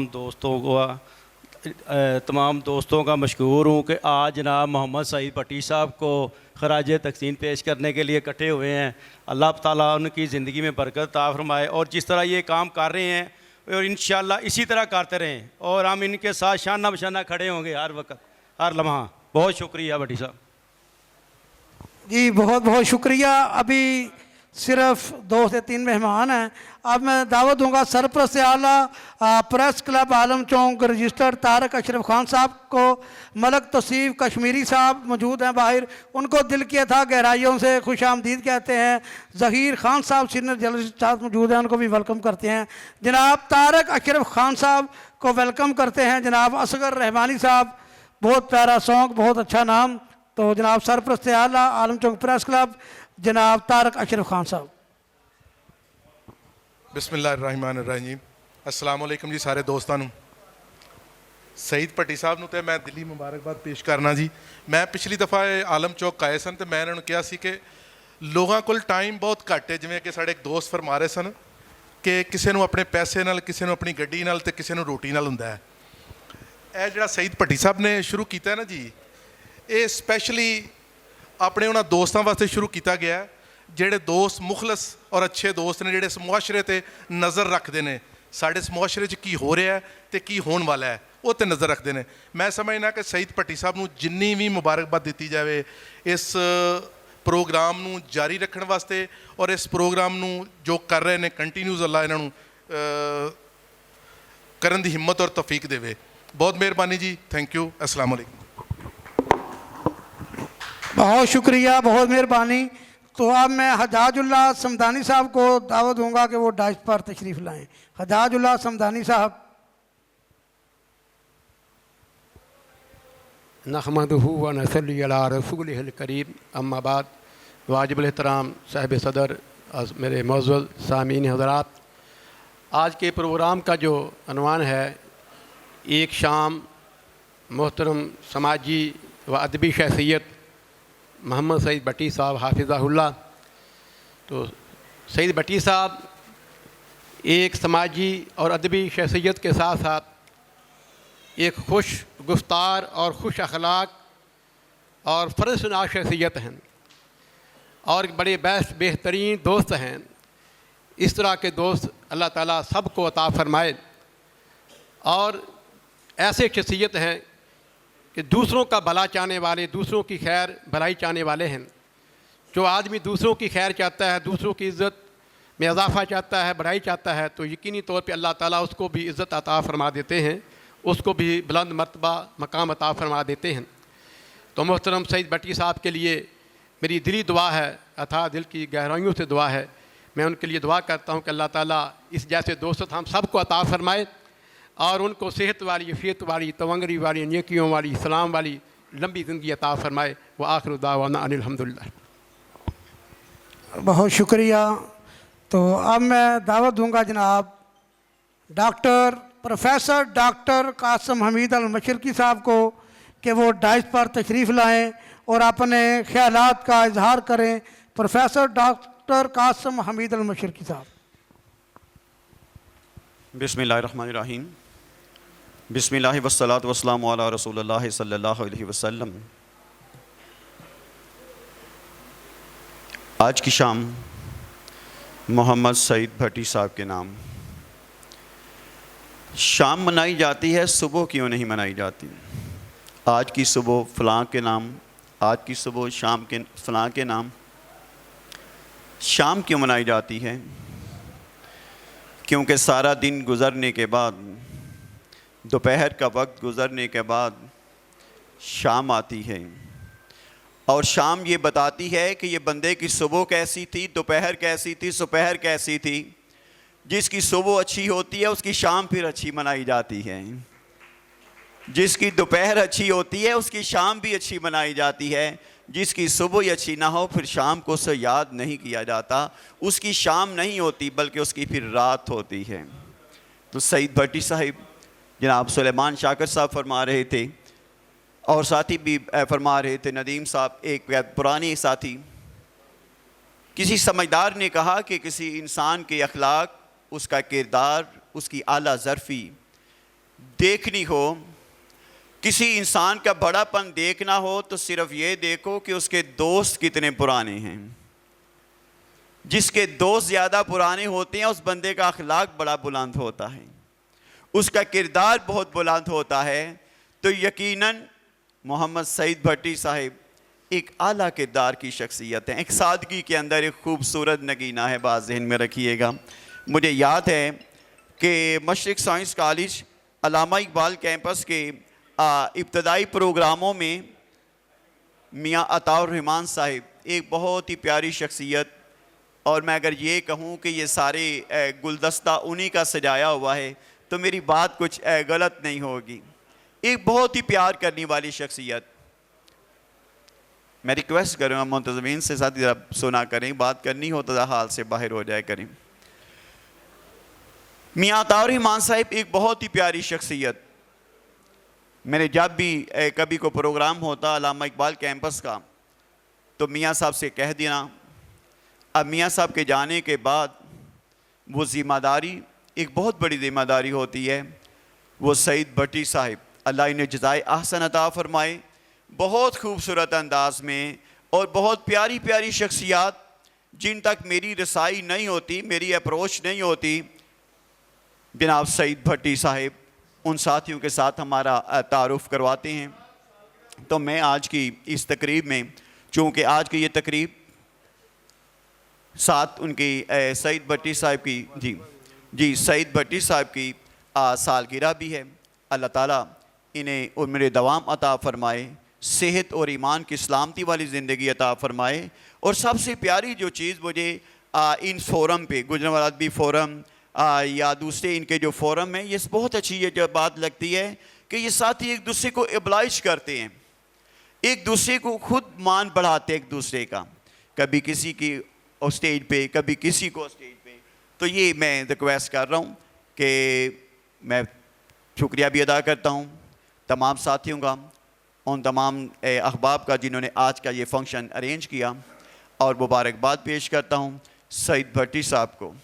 दोस्तों का मशकूर हूँ कि आज जनाब मोहम्मद सईद भट्टी साहब को खराज तकसीम पेश करने के लिए इकट्ठे हुए हैं। अल्लाह ताला उनकी ज़िंदगी में बरकत अता फरमाए और जिस तरह ये काम कर रहे हैं और इंशाअल्लाह इसी तरह करते रहें और हम इनके साथ शाना बशाना खड़े होंगे हर वक्त, हर लम्हा। बहुत शुक्रिया भट्टी साहब। जी बहुत बहुत शुक्रिया। अभी सिर्फ 2 से 3 मेहमान हैं। अब मैं दावत दूंगा सरपरस्त आला प्रेस क्लब आलम चौक रजिस्टर्ड तारक अशरफ खान साहब को। मलक तौसीफ कश्मीरी साहब मौजूद हैं बाहर, उनको दिल की था गहराइयों से खुश आमदीद कहते हैं। ज़हीर खान साहब सीनियर जर्नलिस्ट साहब मौजूद हैं, उनको भी वेलकम करते हैं। जनाब तारक अशरफ खान साहब को वेलकम करते हैं। जनाब असगर रहमानी साहब, बहुत प्यारा सॉन्ग, बहुत अच्छा नाम। तो जनाब सरपरस्त आला आलम चौक प्रेस क्लब जनाब तारक अशरफ खान साहब। बिस्मिल्लाहिर्रहमानिर्रहीम। अस्सलाम वालेकुम जी सारे दोस्तों। सईद भट्टी साहब नूं ते मैं दिली मुबारकबाद पेश करना जी। मैं पिछली दफ़ा आलम चौक आए सन तो मैं इन्होंने कहा सी कि लोगों को टाइम बहुत घट है। जिवें कि साढ़े एक दोस्त फरमा रहे सन कि किसी नूं अपने पैसे नाल, किसी नूं अपनी गड्डी नाल ते किसी नूं रोटी नाल हुंदा है। यह जिहड़ा सईद भट्टी साहब ने शुरू किया ना जी, ये स्पैशली अपने उन्होंने दोस्तों वास्ते शुरू किया गया। ਜਿਹੜੇ दोस्त मुखलस और अच्छे दोस्त ने, ਜਿਹੜੇ इस मुआशरे ते नज़र रखते हैं, साढ़े इस मुआशरे च की हो रहा है तो की होने वाला है, वो तो नज़र रखते हैं। मैं समझना कि सईद भट्टी साहब नूं जिन्नी भी मुबारकबाद दी जाए इस प्रोग्राम नूं जारी रखने वास्ते और इस प्रोग्राम नूं जो कर रहे हैं कंटीन्यूज़ अल्लाह इन्हां नूं करन दी हिम्मत और तौफीक देवे। बहुत मेहरबानी जी, थैंक यू। अस्सलाम वालेकुम। बहुत शुक्रिया, बहुत मेहरबानी। तो अब मैं हजाजुल्ला समदानी साहब को दावत दूंगा कि वो डाइस पर तशरीफ़ लाएं। हजाजुल्ला समदानी साहब। नहमदुहु व नसल्ली अला रसूलिहिल करीम, अम्मा बाद। वाजिबुल एहतराम साहिब सदर, मेरे मौजूद सामीन हज़रात, आज के प्रोग्राम का जो अनवान है, एक शाम मोहतरम समाजी व अदबी शख्सियत मोहम्मद सईद भट्टी साहब हाफिज़हुल्लाह। तो सईद भट्टी साहब एक समाजी और अदबी शख्सियत के साथ साथ एक खुश गुफ्तार और खुश अखलाक और फ़र्ज़शनास शख्सियत हैं और बड़े बेहतरीन दोस्त हैं। इस तरह के दोस्त अल्लाह ताला सबको अता फ़रमाए और ऐसे शख्सियत हैं कि दूसरों का भला चाहने वाले, दूसरों की खैर भलाई चाहने वाले हैं। जो आदमी दूसरों की खैर चाहता है, दूसरों की इज़्ज़त में इजाफ़ा चाहता है, बढ़ाई चाहता है, तो यकीनी तौर पे अल्लाह ताला उसको भी इज़्ज़त अता फ़रमा देते हैं, उसको भी बुलंद मर्तबा मकाम अता फ़रमा देते हैं। तो मोहतरम सईद भट्टी साहब के लिए मेरी दिली दुआ है, अथा दिल की गहराइयों से दुआ है। मैं उनके लिए दुआ करता हूँ कि अल्लाह ताला इस जैसे दोस्त हम सबको अता फ़रमाए। और उनको सेहत वाली, अफियत वाली, तवंगरी वाली, नेकियों वाली, सलाम वाली लंबी ज़िंदगी अता फरमाए। व आखिर दावाना अनिल हम्दुलिल्लाह। बहुत शुक्रिया। तो अब मैं दावत दूंगा जनाब doctor professor doctor Qasim Hamid Al Mashriqi साहब को कि वो डाइस पर तशरीफ़ लाएं और अपने ख्यालात का इजहार करें। प्रोफेसर डॉक्टर कासिम हमीद अल मशरकी साहब। बिस्मिल्लाहिर्रहमानिर्रहीम। बिस्मिल्लाहि वस्सलातु वस्सलामु अला रसूलिल्लाहि सल्लल्लाहु अलैहि वसल्लम। आज की शाम मोहम्मद सईद भट्टी साहब के नाम शाम मनाई जाती है, सुबह क्यों नहीं मनाई जाती? आज की सुबह फ़लाँ के नाम, आज की सुबह शाम के फ़लाँ के नाम, शाम क्यों मनाई जाती है? क्योंकि सारा दिन गुज़रने के बाद, दोपहर का वक्त गुज़रने के बाद शाम आती है और शाम ये बताती है कि ये बंदे की सुबह कैसी थी, दोपहर कैसी थी, सुपहर कैसी थी। जिसकी सुबह अच्छी होती है उसकी शाम फिर अच्छी मनाई जाती है, जिसकी दोपहर अच्छी होती है उसकी शाम भी अच्छी मनाई जाती है। जिसकी सुबह ही अच्छी ना हो फिर शाम को उसे याद नहीं किया जाता, उसकी शाम नहीं होती बल्कि उसकी फिर रात होती है। तो सईद भट्टी साहिब जनाब सुलेमान शाकर साहब फरमा रहे थे और साथी भी फरमा रहे थे, नदीम साहब एक पुराने साथी, किसी समझदार ने कहा कि किसी इंसान के अखलाक, उसका किरदार, उसकी आला ज़र्फ़ी देखनी हो, किसी इंसान का बड़ापन देखना हो तो सिर्फ ये देखो कि उसके दोस्त कितने पुराने हैं। जिसके दोस्त ज़्यादा पुराने होते हैं उस बंदे का अखलाक बड़ा बुलंद होता है, उसका किरदार बहुत बुलंद होता है। तो यकीनन मोहम्मद सईद भट्टी साहिब एक आला किरदार की शख्सियत है, एक सादगी के अंदर एक खूबसूरत नगीना है। बात ज़हन में रखिएगा। मुझे याद है कि मशरिक साइंस कॉलेज अल्लामा इकबाल कैंपस के इब्तदाई प्रोग्रामों में मियाँ अताउर रहमान साहिब एक बहुत ही प्यारी शख्सियत, और मैं अगर ये कहूँ कि ये सारे गुलदस्ता उन्हीं का सजाया हुआ है तो मेरी बात कुछ गलत नहीं होगी। एक बहुत ही प्यार करने वाली शख्सियत। मैं रिक्वेस्ट करूँगा मुंतज़मीन से साथ ज़रा सुना करें, बात करनी हो तो हाल से बाहर हो जाए करें। मियाँ अताउर रहमान साहिब एक बहुत ही प्यारी शख्सियत। मैंने जब भी कभी को प्रोग्राम होता अल्लामा इकबाल कैंपस का तो मियाँ साहब से कह देना। अब मियाँ साहब के जाने के बाद वो ज़िम्मेदारी, एक बहुत बड़ी ज़िम्मेदारी होती है। वो सईद भट्टी साहिब, अल्लाह इन्हें जज़ाए अहसन अता फरमाए, बहुत खूबसूरत अंदाज में और बहुत प्यारी प्यारी शख्सियात जिन तक मेरी रसाई नहीं होती, मेरी अप्रोच नहीं होती, जनाब सईद भट्टी साहिब उन साथियों के साथ हमारा तारुफ़ करवाते हैं। तो मैं आज की इस तकरीब में, चूँकि आज की ये तकरीब साथ उनकी सईद भट्टी साहिब की जी सईद भट्टी साहिब की सालगिरह भी है। अल्लाह ताला इन्हें उम्र दवाम अता फ़रमाए, सेहत और ईमान की सलामती वाली ज़िंदगी अता फ़रमाए। और सबसे प्यारी जो चीज़ मुझे इन फ़ोरम पे, गुजरावाला अदबी फ़ोरम या दूसरे इनके जो फ़ोरम हैं, ये बहुत अच्छी ये जो बात लगती है कि ये साथी एक दूसरे को इब्लाइज करते हैं, एक दूसरे को खुद मान बढ़ाते एक दूसरे का, कभी किसी की स्टेज पे, कभी किसी को स्टेज पे। तो ये मैं रिक्वेस्ट कर रहा हूँ कि मैं शुक्रिया भी अदा करता हूँ तमाम साथियों का, उन तमाम अहबाब का जिन्होंने आज का ये फंक्शन अरेंज किया, और मुबारकबाद पेश करता हूँ सईद भट्टी साहब को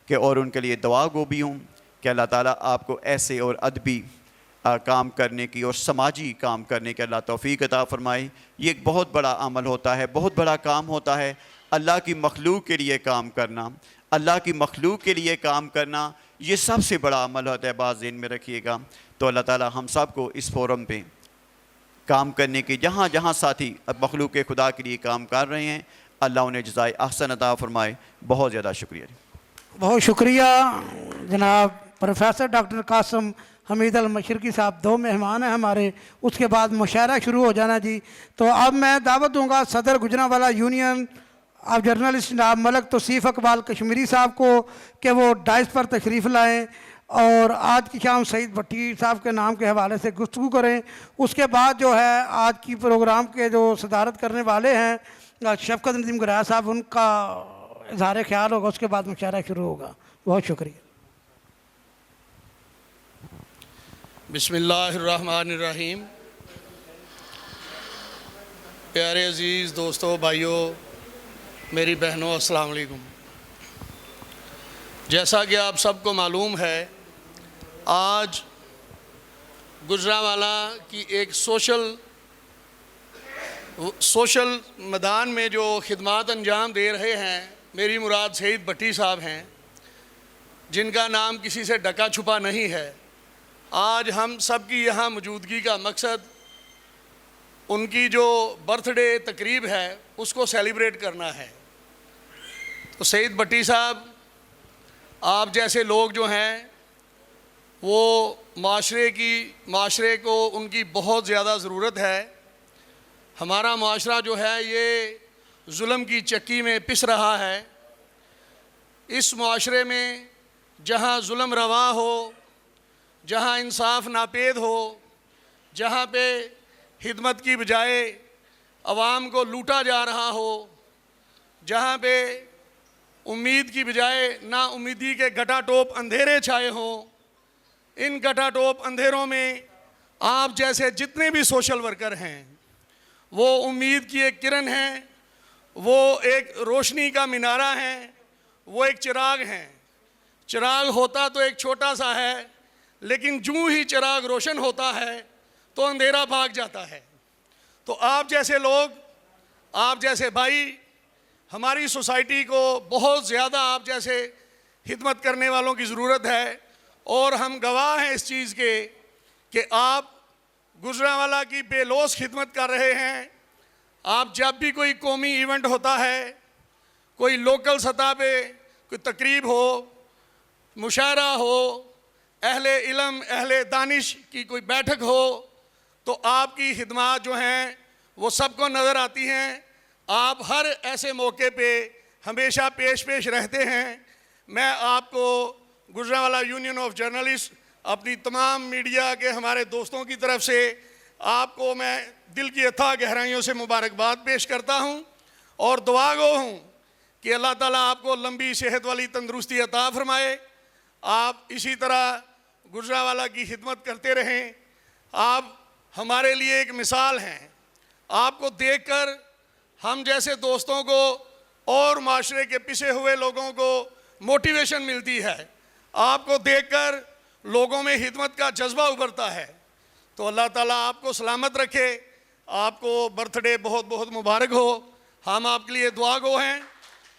कि और उनके लिए दुआ गो भी हूँ कि अल्लाह ताला आपको ऐसे और अदबी काम करने की और समाजी काम करने की अल्लाह तौफीक अता फ़रमाए। ये एक बहुत बड़ा अमल होता है, बहुत बड़ा काम होता है। अल्लाह की मखलूक के लिए काम करना, अल्लाह की मखलूक के लिए काम करना, ये सबसे बड़ा अमल होता है। बात ज़हन में रखिएगा। तो अल्लाह ताला हम सब को इस फोरम पे काम करने की, जहाँ जहाँ साथी मखलूक के खुदा के लिए काम कर रहे हैं, अल्लाह उन्हें जज़ाए अहसन अता फ़रमाए। बहुत ज़्यादा शुक्रिया जी। बहुत शुक्रिया जनाब प्रोफेसर डॉक्टर कासिम हमीद अल मशरकी साहब। दो मेहमान हैं हमारे, उसके बाद मुशायरा शुरू हो जाना जी। तो अब मैं दावत दूंगा सदर गुजरांवाला यूनियन ऑफ जर्नलिस्ट जनाब मलक तौसीफ़ इकबाल कश्मीरी साहब को कि वो डाइस पर तशरीफ़ लाएँ और आज की शाम सईद भट्टी साहब के नाम के हवाले से गुफ्तगू करें। उसके बाद जो है आज की प्रोग्राम के जो सदारत करने वाले हैं शफकत नदीम गराया साहब, उनका इजहार ख्याल होगा, उसके बाद मुशायरा शुरू होगा। बहुत शुक्रिया। बिस्मिल्लाहिर्रहमानिर्रहीम। प्यारे अज़ीज़ दोस्तों, भाइयों, मेरी बहनों, अस्सलाम वालेकुम। जैसा कि आप सबको मालूम है, आज गुजरांवाला की एक सोशल मैदान में जो खिदमात अंजाम दे रहे हैं, मेरी मुराद सईद भट्टी साहब हैं, जिनका नाम किसी से ढका छुपा नहीं है। आज हम सब की यहाँ मौजूदगी का मकसद उनकी जो बर्थडे तकरीब है उसको सेलिब्रेट करना है। तो सईद भट्टी साहब, आप जैसे लोग जो हैं वो माशरे को उनकी बहुत ज़्यादा ज़रूरत है। हमारा माशरा जो है ये जुल्म की चक्की में पिस रहा है। इस माशरे में जहाँ जुल्म रवा हो, जहाँ इंसाफ नापेद हो, जहाँ पे खिदमत की बजाय अवाम को लूटा जा रहा हो, जहाँ पे उम्मीद की बजाय नाउम्मीदी के घटाटोप अंधेरे छाए हों, इन घटाटोप अंधेरों में आप जैसे जितने भी सोशल वर्कर हैं वो उम्मीद की एक किरण हैं, वो एक रोशनी का मिनारा हैं, वो एक चिराग हैं। चिराग होता तो एक छोटा सा है, लेकिन जूं ही चिराग रोशन होता है तो अंधेरा भाग जाता है। तो आप जैसे लोग, आप जैसे भाई, हमारी सोसाइटी को बहुत ज़्यादा आप जैसे खिदमत करने वालों की ज़रूरत है। और हम गवाह हैं इस चीज़ के कि आप गुजरांवाला की बेलौस खिदमत कर रहे हैं। आप जब भी कोई कौमी इवेंट होता है, कोई लोकल सतह पे कोई तकरीब हो, मुशायरा हो, अहले इल्म अहले दानिश की कोई बैठक हो, तो आपकी खिदमत जो हैं वो सबको नज़र आती हैं। आप हर ऐसे मौके पे हमेशा पेश रहते हैं। मैं आपको गुजरांवाला यूनियन ऑफ जर्नलिस्ट, अपनी तमाम मीडिया के हमारे दोस्तों की तरफ से आपको मैं दिल की अथाह गहराइयों से मुबारकबाद पेश करता हूं और दुआ गो हूं कि अल्लाह ताला आपको लंबी सेहत वाली तंदुरुस्ती अता फरमाए। आप इसी तरह गुजरांवाला की खिदमत करते रहें। आप हमारे लिए एक मिसाल हैं। आपको देखकर हम जैसे दोस्तों को और माशरे के पिसे हुए लोगों को मोटिवेशन मिलती है। आपको देखकर लोगों में खिदमत का जज्बा उभरता है। तो अल्लाह ताला आपको सलामत रखे। आपको बर्थडे बहुत बहुत मुबारक हो। हम आपके लिए दुआ गो हैं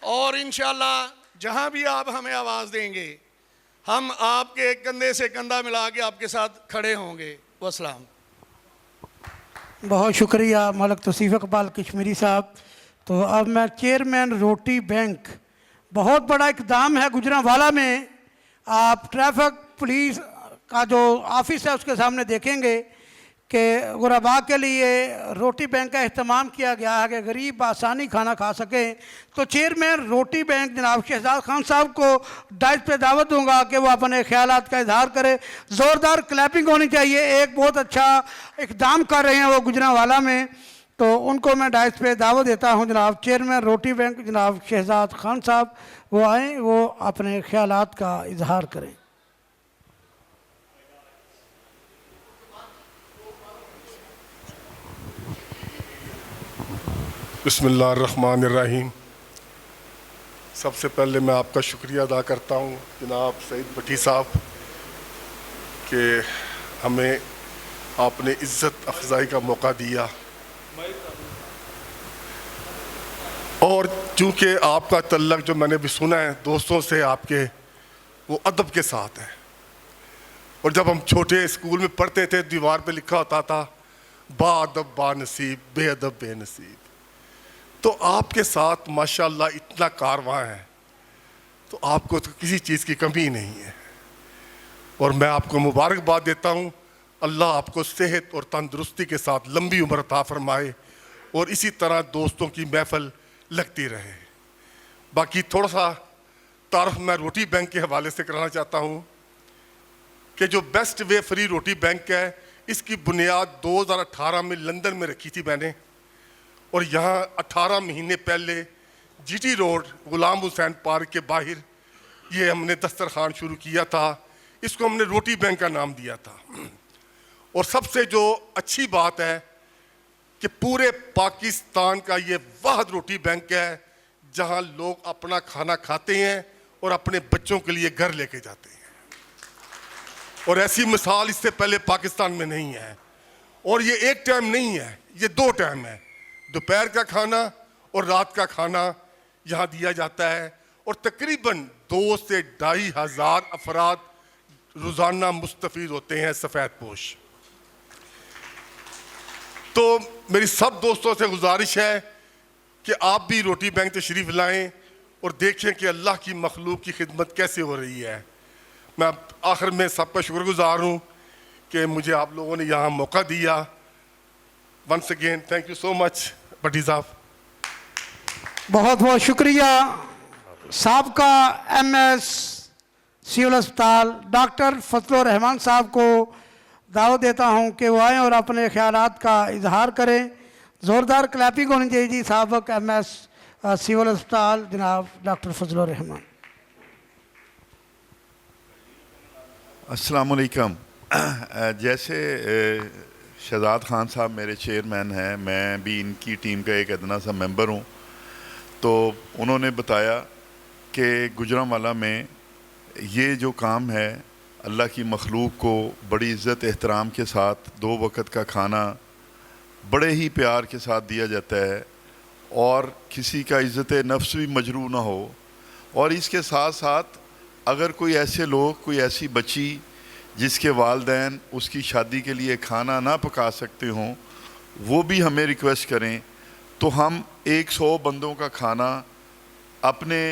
और इंशाअल्लाह जहाँ भी आप हमें आवाज़ देंगे, हम आपके कंधे से कंधा मिला के आपके साथ खड़े होंगे। वस्सलाम। बहुत शुक्रिया मलक तौसीफ़ इकबाल कश्मीरी साहब। तो अब मैं चेयरमैन रोटी बैंक, बहुत बड़ा इकदाम है गुजरांवाला में। आप ट्रैफिक पुलिस का जो ऑफिस है उसके सामने देखेंगे कि गुरबा के लिए रोटी बैंक का अहतमाम किया गया है कि गरीब आसानी खाना खा सकें। तो चेयरमैन रोटी बैंक जनाब शहजाद खान साहब को डाइस पे दावत दूंगा कि वो अपने ख्यालात का इजहार करें। ज़ोरदार क्लैपिंग होनी चाहिए। एक बहुत अच्छा इकदाम कर रहे हैं वो गुजरांवाला में, तो उनको मैं डाइस पे दावत देता हूं। जनाब चेयरमैन रोटी बैंक जनाब शहजाद खान साहब वो आएँ, वो अपने ख्यालात का इजहार करें। बिस्मिल्लाहिर्रहमानिर्रहीम। सबसे पहले मैं आपका शुक्रिया अदा करता हूँ जनाब सईद भट्टी साहब कि हमें आपने इज़्ज़त अफजाई का मौका दिया। और चूँकि आपका तल्लक जो मैंने भी सुना है दोस्तों से आपके, वो अदब के साथ है। और जब हम छोटे स्कूल में पढ़ते थे दीवार पे लिखा होता था बाअदब बानसीब बेअदब बेनसीब। तो आपके साथ माशाल्लाह इतना कारवां है, तो आपको तो किसी चीज़ की कमी नहीं है। और मैं आपको मुबारकबाद देता हूँ। अल्लाह आपको सेहत और तंदुरुस्ती के साथ लंबी उम्र अता फरमाए और इसी तरह दोस्तों की महफिल लगती रहे। बाकी थोड़ा सा तारफ़ मैं रोटी बैंक के हवाले से कराना चाहता हूँ कि जो बेस्ट वे फ्री रोटी बैंक है, इसकी बुनियाद 2018 में लंदन में रखी थी मैंने, और यहाँ 18 महीने पहले GT road Ghulam Hussain park के बाहर ये हमने दस्तरखान शुरू किया था। इसको हमने रोटी बैंक का नाम दिया था। और सबसे जो अच्छी बात है कि पूरे पाकिस्तान का ये वाहिद रोटी बैंक है जहाँ लोग अपना खाना खाते हैं और अपने बच्चों के लिए घर लेके जाते हैं, और ऐसी मिसाल इससे पहले पाकिस्तान में नहीं है। और ये एक टाइम नहीं है, ये 2 टाइम है, दोपहर का खाना और रात का खाना यहाँ दिया जाता है। और तकरीबन 2 से 2.5 हज़ार अफराद रोज़ाना मुस्तफ़ीद होते हैं सफ़ेद पोश। तो मेरी सब दोस्तों से गुजारिश है कि आप भी रोटी बैंक तशरीफ़ लाएं और देखें कि अल्लाह की मखलूक की खिदमत कैसे हो रही है। मैं आखिर में सबका शुक्रगुजार हूँ कि मुझे आप लोगों ने यहाँ मौका दिया। Once again thank you so much Bhatti साहब। बहुत बहुत शुक्रिया। साबका MS सिविल अस्पताल डॉक्टर फजलुर रहमान साहब को दावत देता हूं कि वो आएँ और अपने ख्यालात का इजहार करें। ज़ोरदार क्लैपिंग होनी चाहिए जी। साबका MS सिविल अस्पताल जनाब डॉक्टर फजलुर रहमान। अस्सलाम वालेकुम। जैसे शहजाद खान साहब मेरे चेयरमैन हैं, मैं भी इनकी टीम का एक अदना सा मेंबर हूँ, तो उन्होंने बताया कि गुजरांवाला में ये जो काम है अल्लाह की मखलूक को बड़ी इज़्ज़त एहतराम के साथ 2 वक्त का खाना बड़े ही प्यार के साथ दिया जाता है और किसी का इज़्ज़त नफ्स भी मजरू ना हो। और इसके साथ साथ अगर कोई ऐसे लोग, कोई ऐसी बच्ची जिसके वालिदैन उसकी शादी के लिए खाना ना पका सकते हों, वो भी हमें रिक्वेस्ट करें तो हम 100 बंदों का खाना अपने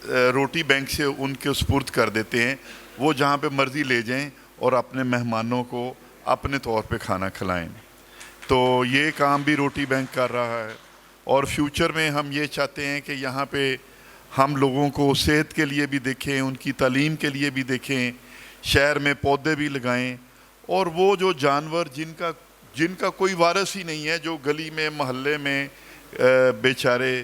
रोटी बैंक से उनके सुपुर्द कर देते हैं। वो जहाँ पे मर्ज़ी ले जाएं और अपने मेहमानों को अपने तौर पे खाना खिलाएं। तो ये काम भी रोटी बैंक कर रहा है। और फ्यूचर में हम ये चाहते हैं कि यहाँ पे हम लोगों को सेहत के लिए भी देखें, उनकी तालीम के लिए भी देखें, शहर में पौधे भी लगाएं। और वो जो जानवर जिनका कोई वारिस ही नहीं है, जो गली में मोहल्ले में बेचारे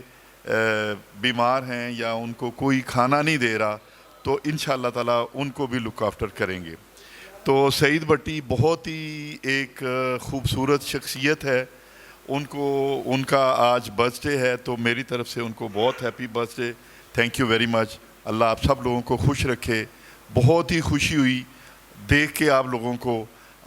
बीमार हैं या उनको कोई खाना नहीं दे रहा, तो इंशाअल्लाह ताला उनको भी लुक आफ्टर करेंगे। तो सईद भट्टी बहुत ही एक ख़ूबसूरत शख्सियत है। उनका आज बर्थडे है, तो मेरी तरफ से उनको बहुत happy birthday. Thank you very much. Allah आप सब लोगों को खुश रखे। बहुत ही खुशी हुई देख के आप लोगों को।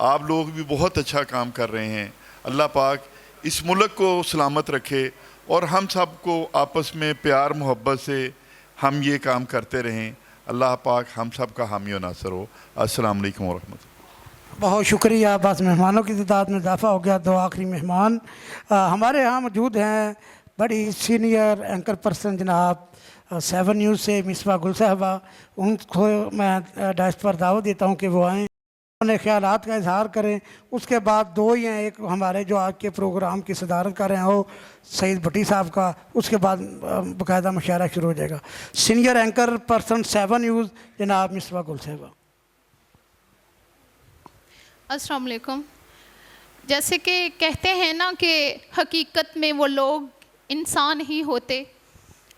आप लोग भी बहुत अच्छा काम कर रहे हैं। अल्लाह पाक इस मुल्क को सलामत रखे और हम सब को आपस में प्यार मोहब्बत से हम ये काम करते रहें। अल्लाह पाक हम सब का हामी और नासर हो। अस्सलाम वालेकुम वरहमतुल्लाह। बहुत शुक्रिया। बस मेहमानों की तादाद में इजाफा हो गया। 2 आखिरी मेहमान हमारे यहाँ मौजूद हैं। बड़ी सीनियर एंकर पर्सन जनाब 7 न्यूज़ से मिसबा गुल साहबा, उनको मैं डाइस पर दावत देता हूँ कि वो आएँ, अपने ख्यालात का इजहार करें। उसके बाद 2 ही हैं, एक हमारे जो आज के प्रोग्राम की सदारत कर रहे हैं वो सईद भट्टी साहब का, उसके बाद बाकायदा मुशायरा शुरू हो जाएगा। सीनियर एंकर पर्सन 7 न्यूज़ जनाब मिसबा गुल साहबा। अस्सलाम वालेकुम। जैसे कि कहते हैं ना कि हकीकत में वो लोग इंसान ही होते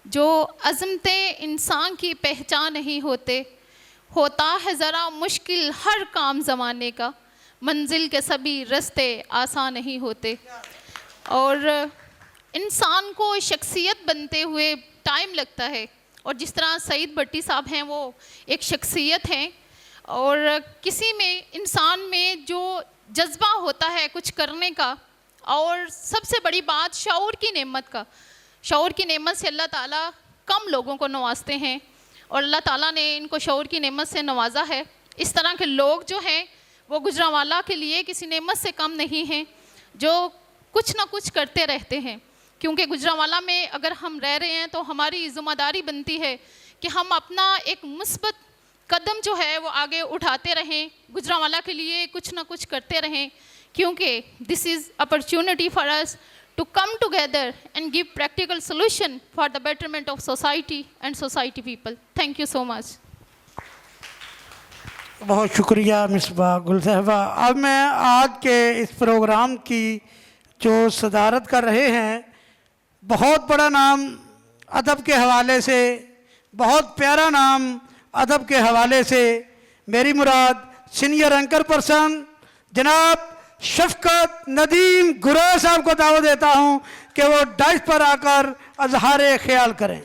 जो अज़मते इंसान की पहचान नहीं होते। होता है ज़रा मुश्किल हर काम ज़माने का, मंजिल के सभी रास्ते आसान नहीं होते। और इंसान को शख्सियत बनते हुए टाइम लगता है, और जिस तरह सईद भट्टी साहब हैं वो एक शख्सियत हैं। और किसी में इंसान में जो जज्बा होता है कुछ करने का, और सबसे बड़ी बात शऊर की नेमत का। शऊर की नेमत से अल्लाह ताला कम लोगों को नवाजते हैं, और अल्लाह ताला ने इनको शऊर की नेमत से नवाजा है। इस तरह के लोग जो हैं वो गुजरांवाला के लिए किसी नेमत से कम नहीं हैं, जो कुछ ना कुछ करते रहते हैं। क्योंकि गुजरांवाला में अगर हम रह रहे हैं तो हमारी ज़िम्मेदारी बनती है कि हम अपना एक मुस्बत कदम जो है वो आगे उठाते रहें, गुजरांवाला के लिए कुछ ना कुछ करते रहें। क्योंकि this is opportunity for us to come together and give practical solution for the betterment of society and society people. Thank you so much. बहुत शुक्रिया मिसबा गुल साहबा। अब मैं आज के इस प्रोग्राम की जो सदारत कर रहे हैं, बहुत बड़ा नाम अदब के हवाले से, बहुत प्यारा नाम अदब के हवाले से, मेरी मुराद सीनियर एंकर पर्सन जनाब शफकत नदीम गुरैश साहब को दावत देता हूं कि वो डाइस पर आकर अजहार ख्याल करें।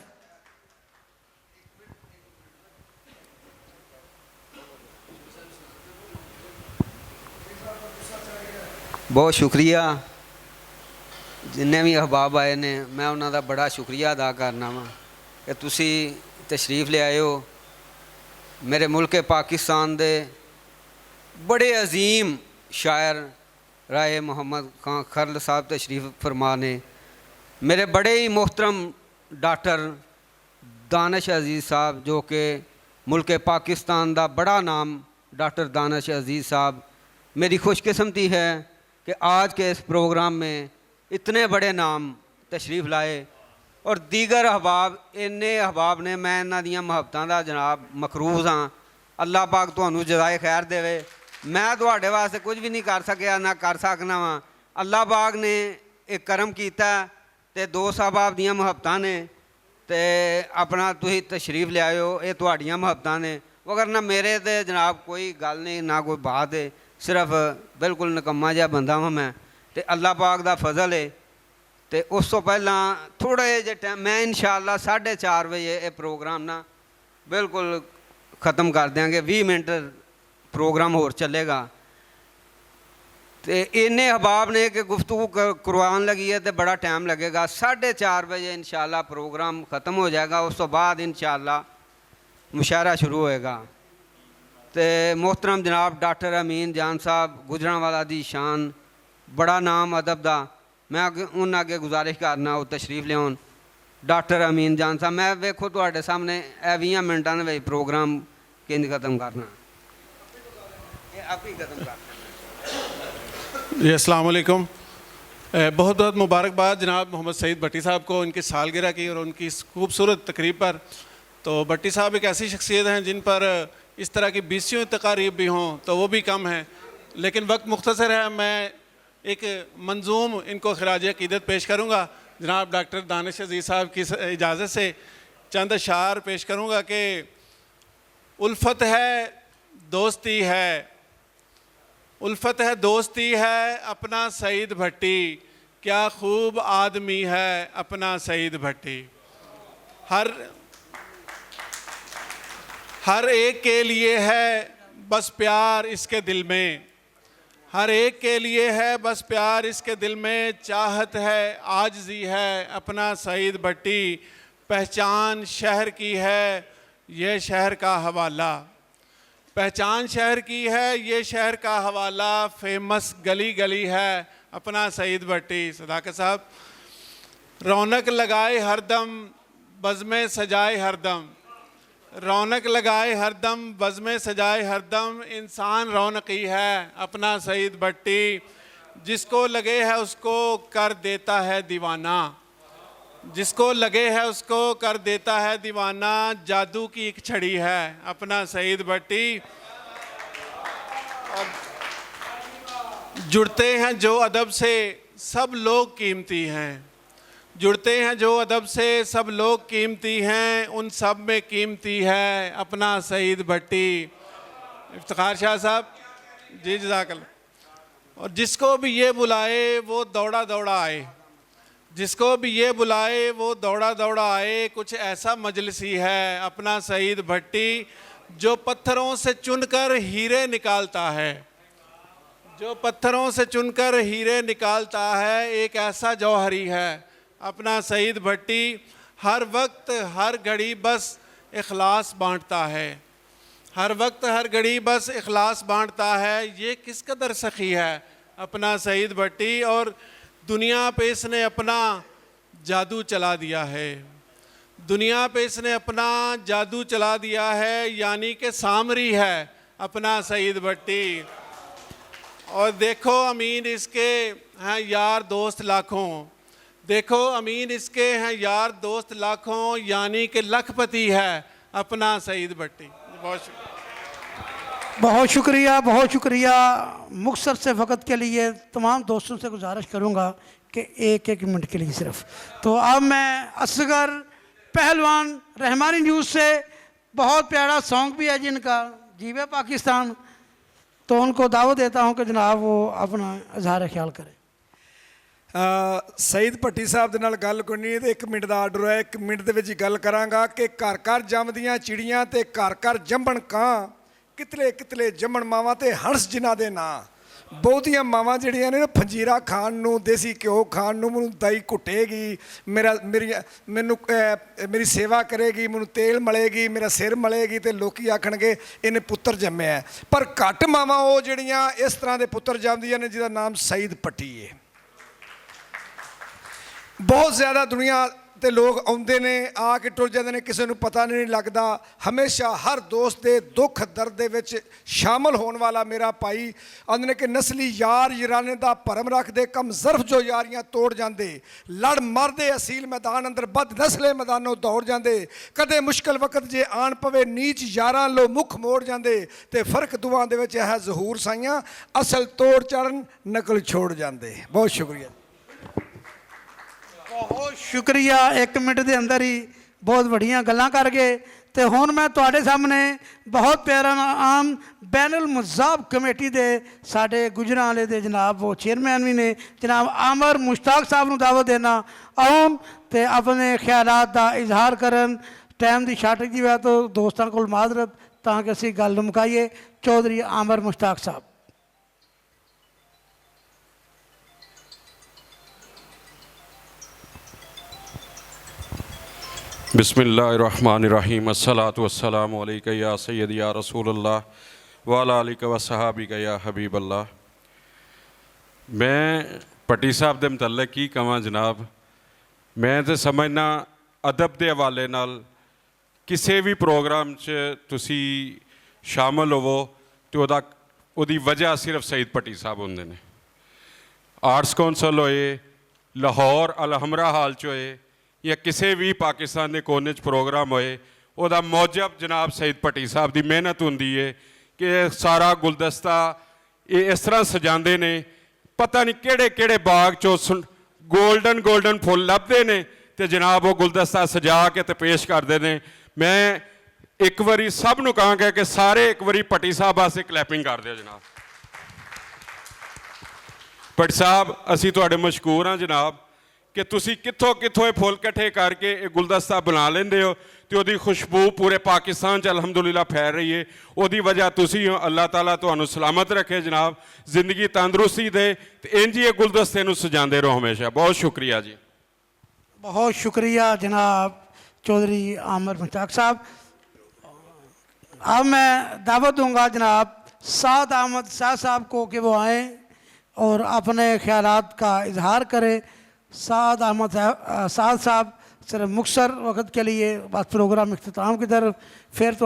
बहुत शुक्रिया जिन्ने भी अहबाब आए ने, मैं उन्हों का बड़ा शुक्रिया अदा करना वा कि तुसी तशरीफ़ ले आए हो। मेरे मुल्क पाकिस्तान दे बड़े अजीम शायर राय मोहम्मद खान खरल साहब तशरीफ़ फरमा ने, मेरे बड़े ही मोहतरम डॉक्टर दानिश अजीज़ साहब जो कि मुल्क पाकिस्तान का बड़ा नाम डॉक्टर दानिश अजीज़ साहब, मेरी खुशकिस्मती है कि आज के इस प्रोग्राम में इतने बड़े नाम तशरीफ़ लाए और दीगर अहबाब, इन्ने अहबाब ने, मैं इन्हां दियां मुहब्बतां दा जनाब मकरूज़ हाँ। अल्लाह पाक तुहानू जज़ाए खैर देवे। मैं तुहाडे वास्ते कुछ भी नहीं कर सकिया ना कर सकना वा। अल्लाह पाक ने एक करम कीता ते दोस्त अहबाब दियां मुहब्बतां ने ते अपना तुसीं तशरीफ़ ले आए हो, ये तुहाडियां मुहब्बतां ने। वगरना मेरे ते जनाब कोई गल नहीं, ना कोई बात है, सिर्फ बिल्कुल निकम्मा जिहा बंदा हाँ मैं। तो अल्लाह पाक का फजल है। तो उस तो पहला थोड़े जे टाइम मैं इंशाअल्लाह 4:30 बजे ये प्रोग्राम ना बिल्कुल ख़त्म कर देंगे, 20 मिनट प्रोग्राम होर चलेगा। तो इन्ने अहबाब ने कि गुफ्तगू करवान लगी है तो बड़ा टाइम लगेगा। 4:30 बजे इंशाअल्लाह प्रोग्राम ख़त्म हो जाएगा। उस तो बाद इंशाअल्लाह मुशायरा शुरू होएगा। तो मोहतरम जनाब डॉक्टर अमीन जान साहब गुजरांवाला दी शान, बड़ा नाम अदब दा, मैं उन्हें अगे गुजारिश करना वो तशरीफ़ लियाउन। डॉक्टर अमीन जान साहब, मैं वेखो तुहाडे सामने 20 मिनटां दे विच प्रोग्राम किंज खत्म करना, आप ही खत्म करना। जी अस्सलाम वालेकुम। बहुत बहुत मुबारकबाद जनाब मोहम्मद सईद भट्टी साहब को इनकी सालगिरह की और उनकी इस खूबसूरत तकरीब पर। तो भट्टी साहब एक ऐसी शख्सियत हैं जिन पर इस तरह की 20 तकारीब भी हों तो वो भी कम है, लेकिन वक्त मुख्तसर है। मैं एक मंजूम इनको खराज अकीदत पेश करूँगा। जनाब डॉक्टर दानिश अजीज़ साहब की इजाज़त से चंद अशार पेश करूँगा कि उल्फत है दोस्ती है, उल्फत है दोस्ती है अपना सईद भट्टी, क्या खूब आदमी है अपना सईद भट्टी। हर एक के लिए है बस प्यार इसके दिल में, हर एक के लिए है बस प्यार इसके दिल में, चाहत है आजिज़ी है अपना सईद भट्टी, पहचान शहर की है ये शहर का हवाला, पहचान शहर की है ये शहर का हवाला, फेमस गली गली है अपना सईद भट्टी। सदाकत साहब, रौनक लगाए हरदम बज़्म सजाए हरदम, रौनक लगाए हरदम बज़्म सजाए हरदम, इंसान रौनकी है अपना सईद भट्टी, जिसको लगे है उसको कर देता है दीवाना, जिसको लगे है उसको कर देता है दीवाना, जादू की एक छड़ी है अपना सईद भट्टी। जुड़ते हैं जो अदब से सब लोग कीमती हैं, जुड़ते हैं जो अदब से सब लोग कीमती हैं, उन सब में कीमती है अपना सईद भट्टी। इफ्तिखार शाह साहब जी जज़ाकल्लाह। और जिसको भी ये बुलाए वो दौड़ा दौड़ा आए, जिसको भी ये बुलाए वो दौड़ा दौड़ा आए, कुछ ऐसा मजलिसी है अपना सईद भट्टी, जो पत्थरों से चुनकर हीरे निकालता है, जो पत्थरों से चुनकर हीरे निकालता है, एक ऐसा जौहरी है अपना सईद भट्टी, हर वक्त हर घड़ी बस इखलास बांटता है, हर वक्त हर घड़ी बस इखलास बांटता है, ये किस कदर सखी है अपना सईद भट्टी। और दुनिया पे इसने अपना जादू चला दिया है, दुनिया पे इसने अपना जादू चला दिया है, यानी कि सामरी है अपना सईद भट्टी। और देखो अमीन इसके हैं यार दोस्त लाखों, देखो अमीन इसके हैं यार दोस्त लाखों, यानी कि लखपति है अपना सईद भट्टी। बहुत शुक्रिया। बहुत शुक्रिया। मुख्तसर से वक़्त के लिए तमाम दोस्तों से गुजारिश करूंगा कि एक एक मिनट के लिए सिर्फ। तो अब मैं असगर पहलवान रहमानी न्यूज़ से बहुत प्यारा सॉन्ग भी है जिनका जीवे पाकिस्तान, तो उनको दावत देता हूं कि जनाब वो अपना इजहार ख्याल करें। सईद भट्टी साहब ਦੇ ਨਾਲ ਗੱਲ ਕੋਈ ਨਹੀਂ, ਤੇ 1 ਮਿੰਟ ਦਾ ਆਰਡਰ ਹੈ। 1 ਮਿੰਟ ਦੇ ਵਿੱਚ ਗੱਲ ਕਰਾਂਗਾ ਕਿ ਘਰ ਘਰ ਜੰਮਦੀਆਂ ਚਿੜੀਆਂ ਤੇ ਘਰ ਘਰ ਜੰਮਣ ਕਾਂ, ਕਿਤਲੇ ਕਿਤਲੇ ਜੰਮਣ ਮਾਵਾਂ ਤੇ ਹੰਸ ਜਿਨ੍ਹਾਂ ਦੇ ਨਾਂ। ਬਹੁਤੀਆਂ ਮਾਵਾਂ ਜਿਹੜੀਆਂ ਨੇ ਫੰਜੀਰਾ ਖਾਣ ਨੂੰ, ਦੇਸੀ ਘਿਓ ਖਾਣ ਨੂੰ, ਮੈਨੂੰ ਦਹੀਂ ਘੁੱਟੇਗੀ, ਮੇਰੀ ਸੇਵਾ ਕਰੇਗੀ, ਮੈਨੂੰ ਤੇਲ ਮਲੇਗੀ, ਮੇਰਾ ਸਿਰ ਮਲੇਗੀ, ਤੇ ਲੋਕੀ ਆਖਣਗੇ ਇਹਨੇ ਪੁੱਤਰ ਜੰਮਿਆ। ਪਰ ਘੱਟ ਮਾਵਾਂ ਉਹ ਜਿਹੜੀਆਂ ਇਸ ਤਰ੍ਹਾਂ ਦੇ ਪੁੱਤਰ ਜੰਮਦੀਆਂ ਨੇ ਜਿਹਦਾ ਨਾਮ ਸਈਦ ਭੱਟੀ ਹੈ। ਬਹੁਤ ਜ਼ਿਆਦਾ ਦੁਨੀਆ ਤੇ ਲੋਕ ਆਉਂਦੇ ਨੇ, ਆ ਕੇ ਟੁਰ ਜਾਂਦੇ ਨੇ, ਕਿਸੇ ਨੂੰ ਪਤਾ ਨਹੀਂ ਲੱਗਦਾ। ਹਮੇਸ਼ਾ ਹਰ ਦੋਸਤ ਦੇ ਦੁੱਖ ਦਰਦ ਦੇ ਵਿੱਚ ਸ਼ਾਮਲ ਹੋਣ ਵਾਲਾ ਮੇਰਾ ਭਾਈ। ਆਂਦੇ ਨੇ ਕਿ ਨਸਲੀ ਯਾਰ ਯਾਰਾਨੇ ਦਾ ਭਰਮ ਰੱਖਦੇ, ਕਮ ਜ਼ਰਫ ਜੋ ਯਾਰੀਆਂ ਤੋੜ ਜਾਂਦੇ। ਲੜ ਮਰਦੇ ਅਸੀਲ ਮੈਦਾਨ ਅੰਦਰ, ਬਦ ਨਸਲੇ ਮੈਦਾਨੋਂ ਦੌੜ ਜਾਂਦੇ। ਕਦੇ ਮੁਸ਼ਕਲ ਵਕਤ ਜੇ ਆਣ ਪਵੇ, ਨੀਚ ਯਾਰਾਂ ਲੋ ਮੁੱਖ ਮੋੜ ਜਾਂਦੇ। ਤੇ ਫਰਕ ਦੁਆ ਦੇ ਵਿੱਚ ਹੈ ਜ਼ਹੂਰ ਸਾਈਆਂ, ਅਸਲ ਤੋੜ ਚੜਨ ਨਕਲ ਛੋੜ ਜਾਂਦੇ। ਬਹੁਤ ਸ਼ੁਕਰੀਆ। बहुत शुक्रिया। 1 मिनट के अंदर ही बहुत वड्डियां गल्लां कर गए। तो हुण मैं तुहाडे सामने बहुत प्यारा नाम बैनुल मज़ाब कमेटी के साडे गुजरांवाले दे जनाब वो चेयरमैन भी ने जनाब आमर मुश्ताक साहब नूं दावत देना आउन ते अपने ख्यालात का इजहार करन। टाइम की शार्टेज है तो दोस्तों को माजरत ताकि असीं गल मुकाईए। चौधरी आमर मुश्ताक साहब। बिस्मिल्लाहिर्रहमानिर्रहीम। अस्सलातु वस्सलामु अलैका या सय्यदी या रसूलल्लाह व अला आलिका व सहाबिका या हबीबल्लाह। मैं भट्टी साहब के मुतल्लिक की कहां जनाब, मैं तो समझना अदब के हवाले नाल किसी भी प्रोग्राम च तुसी शामिल होवो तो उहदी वजह सिर्फ सईद भट्टी साहब होंदे ने। आर्ट्स कौंसल होए, लाहौर अलहमरा हाल च होए, या किसी भी पाकिस्तान के कोने च प्रोग्राम होए, उहदा मौजब जनाब सईद भट्टी साहब की मेहनत होंदी है कि सारा गुलदस्ता ये इस तरह सजाते ने, पता नहीं किहड़े किहड़े बाग चो गोल्डन फुल लभदे ने, तो जनाब वो गुलदस्ता सजा के तो पेश करते हैं। मैं एक बारी सब नूं कहांगा कि सारे एक बारी भट्टी साहब वास्ते क्लैपिंग कर दिओ जनाब। भट्टी साहब असीं तुहाडे मशकूर हाँ जनाब कि तुसी कित्थों कित्थों ये फुल कट्ठे करके एक गुलदस्ता बना लेंदे हो, तो उहदी खुशबू पूरे पाकिस्तान च अलहमदुलिल्लाह फैल रही है। उहदी वजह तुसी हो। अल्लाह ताला तुहानूं सलामत रखे जनाब, जिंदगी तंदुरुस्ती दे, ते इंज ही गुलदस्ते नूं सजांदे रहो हमेशा। बहुत शुक्रिया जी। बहुत शुक्रिया जनाब चौधरी आमर मुश्ताक साहब। अब मैं दावत दूंगा जनाब साद अहमद शाह साहब को कि वो आएँ और अपने ख्यालात का इजहार करें। साद अहमद साद साहब सिर्फ मुख्तसर वक्त के लिए बस प्रोग्राम इख्तिताम की तरफ, फिर तो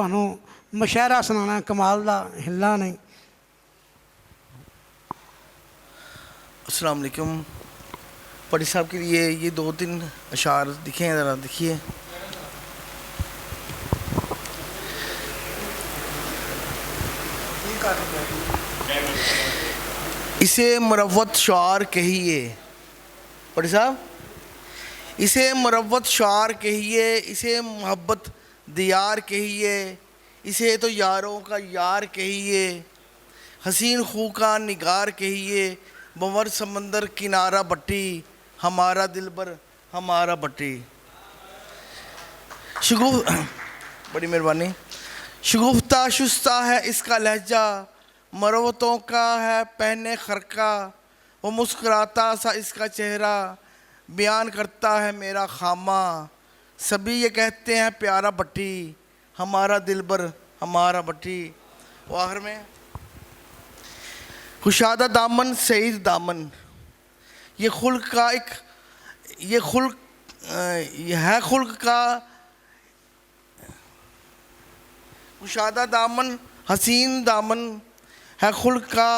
मुशायरा सुनाना कमाल दा हिलना नहीं। अस्सलाम वालेकुम। भट्टी साहब के लिए ये 2-3 अशार दिखे हैं, ज़रा देखिए। इसे मुरव्वत शार कहिए भट्टी साहब, इसे मुरव्वत शार कहिए, इसे मोहब्बत दियार कहिए, इसे तो यारों का यार कहिए, हसीन खू का निगार कहिए, बंवर समंदर किनारा भट्टी, हमारा दिलबर हमारा भट्टी। बड़ी मेहरबानी। शगुफ्ता शुस्ता है इसका लहजा, मरवतों का है पहने खरका, वो मुस्कुराता सा इसका चेहरा, बयान करता है मेरा खामा, सभी ये कहते हैं प्यारा भट्टी, हमारा दिलबर हमारा भट्टी। वो आखिर में खुशादा दामन सईद दामन, ये खुल्क का एक है खुल्क का खुशादा दामन हसीन दामन है, खुल्क का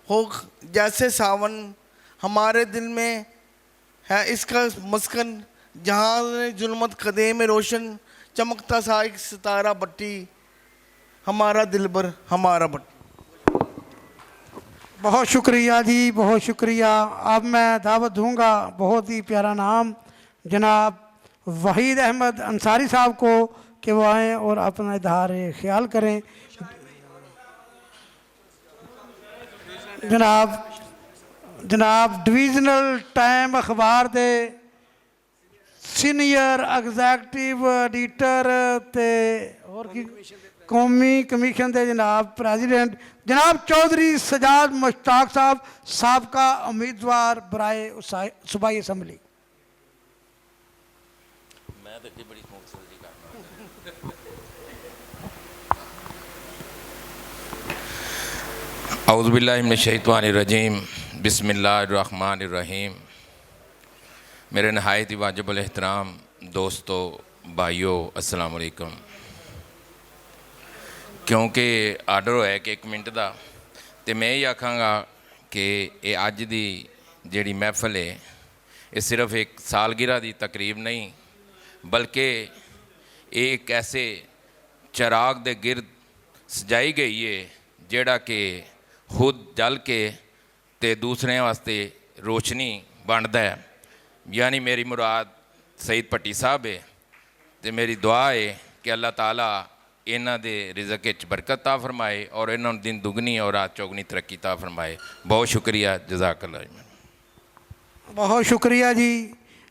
हो जैसे सावन, हमारे दिल में है इसका मस्कन, जहाँ जुल्मत कदे में रोशन, चमकता सा एक सितारा भट्टी, हमारा दिलबर हमारा भट्टी। बहुत शुक्रिया जी, बहुत शुक्रिया। अब मैं दावत दूंगा बहुत ही प्यारा नाम जनाब वहीद अहमद अंसारी साहब को कि वो आएँ और अपना इजहार ख्याल करें। जनाब डिविजनल टाइम अखबार दे सीनियर एग्जैक्टिव एडिटर ते और की कौमी कमीशन के जनाब प्रेजिडेंट जनाब चौधरी सजाद मुश्ताक साहब साबका उम्मीदवार बराए सूबाई असम्बली। औज़ुबिल्लाहिमिनश्शैतानिर्रजीम बिस्मिल्लाहिर्रहमानिर्रहीम। मेरे नहायत ही वाजिबुल एहतराम दोस्तों भाइयों अस्सलाम वालेकुम। क्योंकि आर्डर होया कि 1 मिनट का, तो मैं ही आखांगा कि ये अज की जिहड़ी महफिल है ये सिर्फ एक सालगिरह की तकरीब नहीं, बल्कि एक ऐसे चिराग दे गिरद सजाई गई है जिहड़ा कि खुद जल के ते दूसरे वास्ते रोशनी बनता है। यानी मेरी मुराद सईद भट्टी साहब है, तो मेरी दुआ है कि अल्लाह ताला इन्हां दे रिज़क च बरकत ता फरमाए और इन्हां नूं दिन दुगनी और रात चौगनी तरक्की ता फरमाए। बहुत शुक्रिया, जज़ाकल्लाह। बहुत शुक्रिया जी।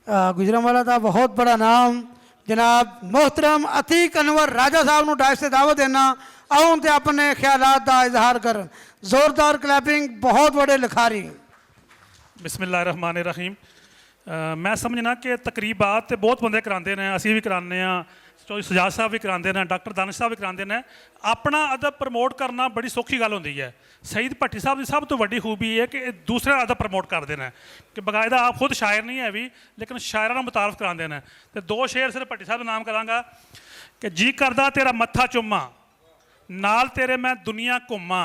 गुजरांवाला का बहुत बड़ा नाम जनाब मोहतरम अतीक अनवर राजा साहब नूं डायस से दावत देना आउन ते अपने ख्यालात का इजहार करन। जोरदार क्लैपिंग, बहुत बड़े लिखारी। बिस्मिल्लाहिर्रहमानिर्रहीम। मैं समझना कि तकरीबात तो बहुत बंदे कराते हैं, असी भी कराने, चौधरी सजाद साहब भी कराते हैं, डॉक्टर दानिश साहब भी कराते हैं। अपना अदब प्रमोट करना बड़ी सौखी गल होंदी है। सईद भट्टी साहब की सब तो वड्डी खूबी है कि दूसरे अदब प्रमोट करते हैं, कि बाकायदा आप खुद शायर नहीं है भी, लेकिन शायरां मुतारफ कराते हैं। तो 2 शेर सिर्फ भट्टी साहब का नाम कराँगा कि जी करदा तेरा मत्था चुम्मा नाल तेरे मैं दुनिया घुम्मा,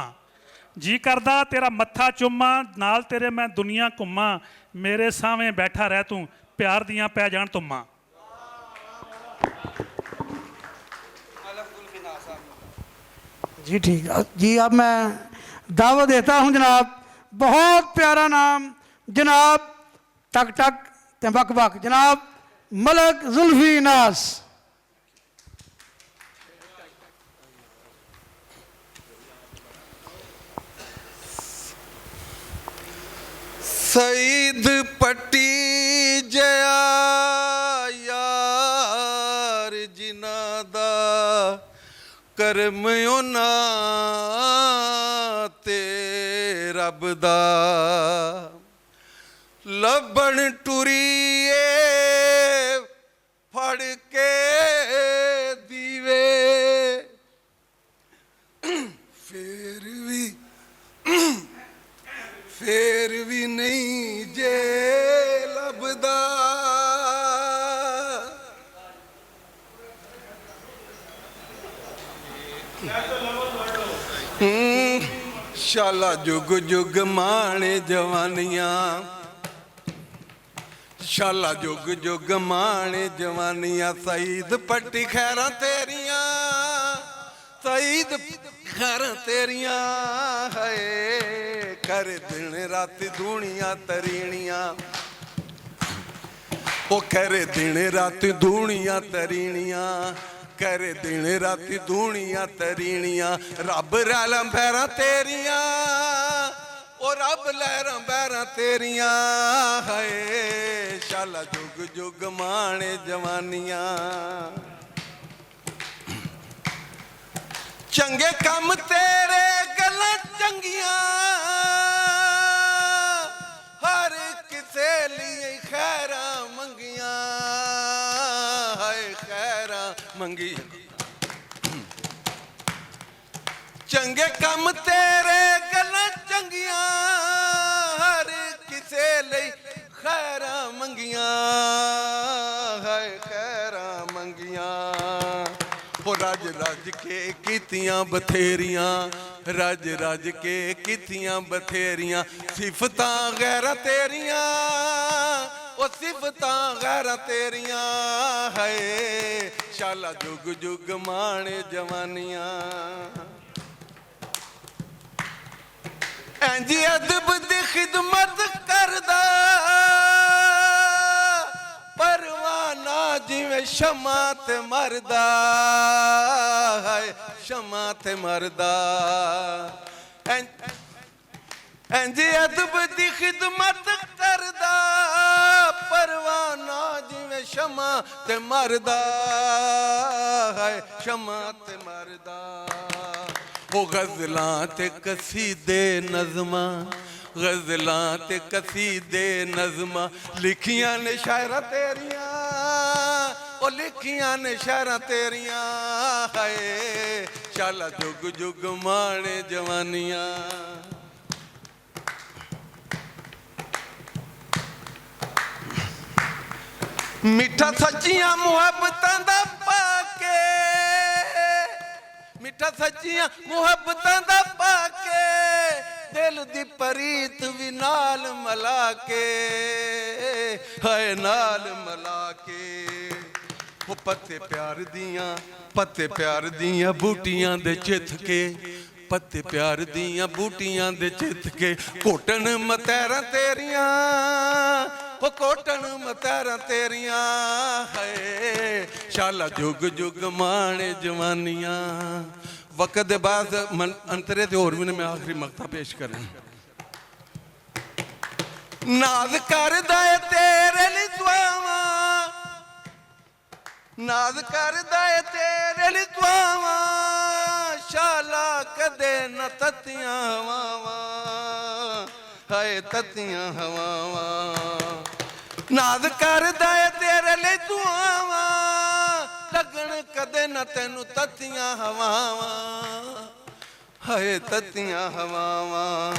जी करदा तेरा मत्था चुम्मा नाल तेरे मैं दुनिया घुम्मा, मेरे सामने बैठा रह तू प्यार दियाँ पै जान तुम्मा। जी ठीक है जी। अब मैं दावत देता हूँ जनाब बहुत प्यारा नाम जनाब टक टक ते बक बक जनाब मलक जुल्फी नास। सईद पट्टी जया यार जिन्हां दा करम उन्हां ते रब दा लभण टुरीए फड़ के दीवे फेर भी नहीं जे लभदा। शाला जुग जुग माणे जवानियां, शाला जुग जुग माणे जवानियां, सईद पट्टी खैरां तेरियां, सईद खैरां तेरियां है कर दिन रात दूनिया तरीनियां, ओ करे दिन रात दूनिया तरीनियां, करे दिन रात दूनिया तरीनियां, रब रैलां भैरां तेरियां, ओ रब लहरां बैरां तेरियां है शाला जुग जुग माणे जवानियां। चंगे कम तेरे गल्लां चंगियां, हर किसे लिए खैरां मंगियां, हाय खैरां मंगियां। चंगे कम तेरे गल्लां चंगियां, हर किसे लिए खैरां मंगियां, हाय खैरां मंगियां। हो रज रज के कीतियां बथेरियां, रज रज के कीतियां बथेरियां, सिफतां गैरां तेरियां, ओ सिफतां गैरां तेरियां है शाला जुग जुग माणे जवानियां। इंज अदब दी खिदमत करदा परवाना जिवें शमा ते मरदा है शमा ते मरदा इंज अदब दी खिदमत करदा परवाना जिवें शमा ते मरदा है शमा ते मरदा वो गज़लां ते कसीदे नज़मा गज़लां ते कसीदे नज़मा लिखियां ने शायरा तेरियां ओ लिखियां ने शायरा तेरियां हाय शाला जुग जुग माणे जवानियां मिठा सच्चियां मुहब्बतां दा पाके मिठा सच्चियां मुहब्बतां दा पाके दिल दी परीत भी नाल मला के हाय नाल मला के वो पत्ते प्यार दियां बूटियां दे चिथ के पत्ते प्यार दियां बूटियां दे चिथ के घोटन मतैरा तेरियां वो कोटन मतैरा तेरियां है शाला जुग जुग माणे जवानियां वक्त दे बाद अंतरे ते होर भी ने मैं आखिरी मकता पेश करें नाज करदा है तेरे लिए दुआवां नाज करदा है तेरे लिए दुआवां शाला कदे न ततियां हवावां हाय ततियां हवावां नाज करदा है तेरे लिए दुआवां लगन कदे न तेनू ततियां हवावां हाय ततियां हवावां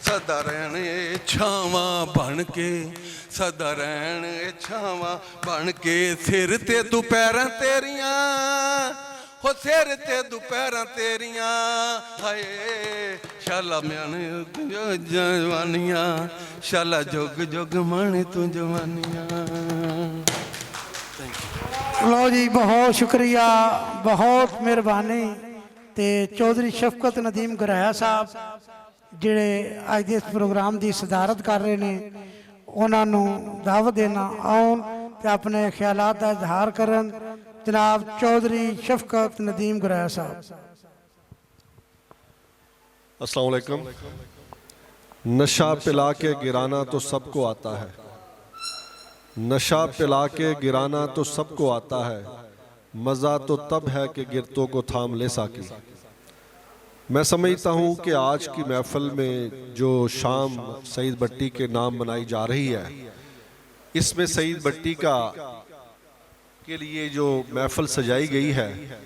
सदा रहने छावां बन के सदा रहने छावां बन के सिर ते दोपहरां तेरियां हो सिर ते दोपहरां तेरियां हाय शाला म्याने जवानियां शाला जुग जुग माने तू जवानियां। लो जी बहुत शुक्रिया बहुत मेहरबानी ते चौधरी शफकत नदीम गराया साहब ਜਿਹੜੇ ਅੱਜ ਦੇ ਇਸ ਪ੍ਰੋਗਰਾਮ ਦੀ ਸਦਾਰਤ ਕਰ ਰਹੇ ਨੇ ਉਹਨਾਂ ਨੂੰ ਦਾਵਤ ਦੇਣਾ ਆਉਣ ਤੇ ਆਪਣੇ ਖਿਆਲਾਤ ਦਾ ਇਜ਼ਹਾਰ ਕਰਨ जनाब चौधरी शफकत नदीम गुराया साहब। अस्सलाम वालेकुम। नशा पिला के गिराना तो सबको आता है, नशा पिला के गिराना तो सबको आता है, मज़ा तो तब है कि गिरतों को थाम ले साकी। मैं समझता हूँ कि आज की महफिल में जो शाम सईद भट्टी के नाम मनाई जा रही है, इसमें सईद भट्टी का के लिए जो महफिल सजाई गई है,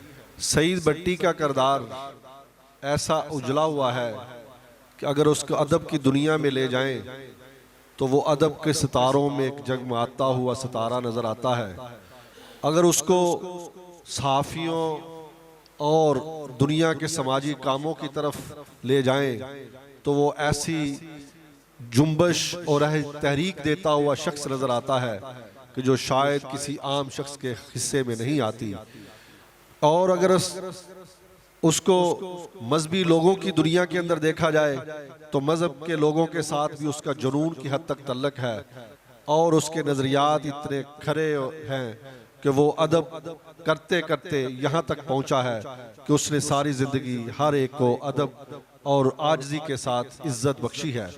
सईद भट्टी का किरदार ऐसा उजला हुआ है कि अगर उसको अदब की दुनिया में ले जाएं तो वो अदब के सितारों में एक जगमगाता हुआ सितारा नज़र आता है। अगर उसको सहाफ़ियों और दुनिया के समाजी कामों की तरफ ले जाएं तो वो ऐसी जुम्बश और तहरीक देता हुआ शख्स नज़र आता है कि जो शायद किसी आम शख्स के हिस्से में नहीं आती। और अगर उसको मजहबी लोगों की दुनिया के अंदर देखा जाए तो मज़हब के लोगों के साथ भी उसका जुनून की हद तक तल्लक है और उसके नज़रियात इतने खरे हैं कि वो अदब करते करते यहाँ तक पहुँचा है कि उसने सारी ज़िंदगी हर एक को अदब और आजिज़ी के साथ इज़्ज़त बख्शी है।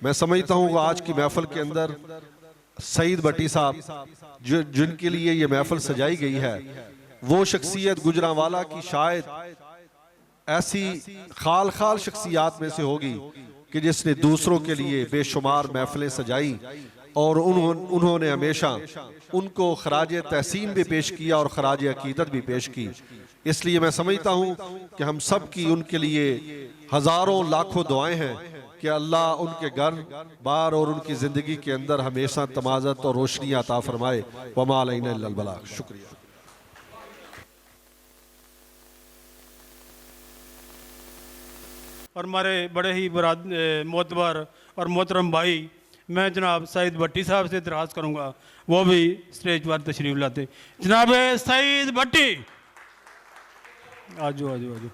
मैं समझता हूँ आज की महफिल के अंदर सईद भट्टी साहब जिनके लिए ये महफिल सजाई गई है, वो शख्सियत गुजरांवाला की शायद ऐसी खाल खाल शख्सियात में से होगी कि जिसने दूसरों के लिए बेशुमार महफिलें सजाई और उन्होंने हमेशा उनको खराज तहसीन भी पेश किया और खराज अकीदत भी पेश की। इसलिए मैं समझता हूँ कि हम सब की उनके लिए हज़ारों लाखों दुआएं हैं कि अल्लाह उनके घर बार और उनकी ज़िंदगी के अंदर हमेशा तमाज़त और रोशनी अता फरमाए। वमा अलैना इल्लल बलाग। शुक्रिया। और हमारे बड़े ही मोतबर और मोहतरम भाई, मैं जनाब सईद भट्टी साहब से इतराज़ करूँगा वो भी स्टेज पर तशरीफ़ लाते। जनाब सईद भट्टी, आजो आजो आजो।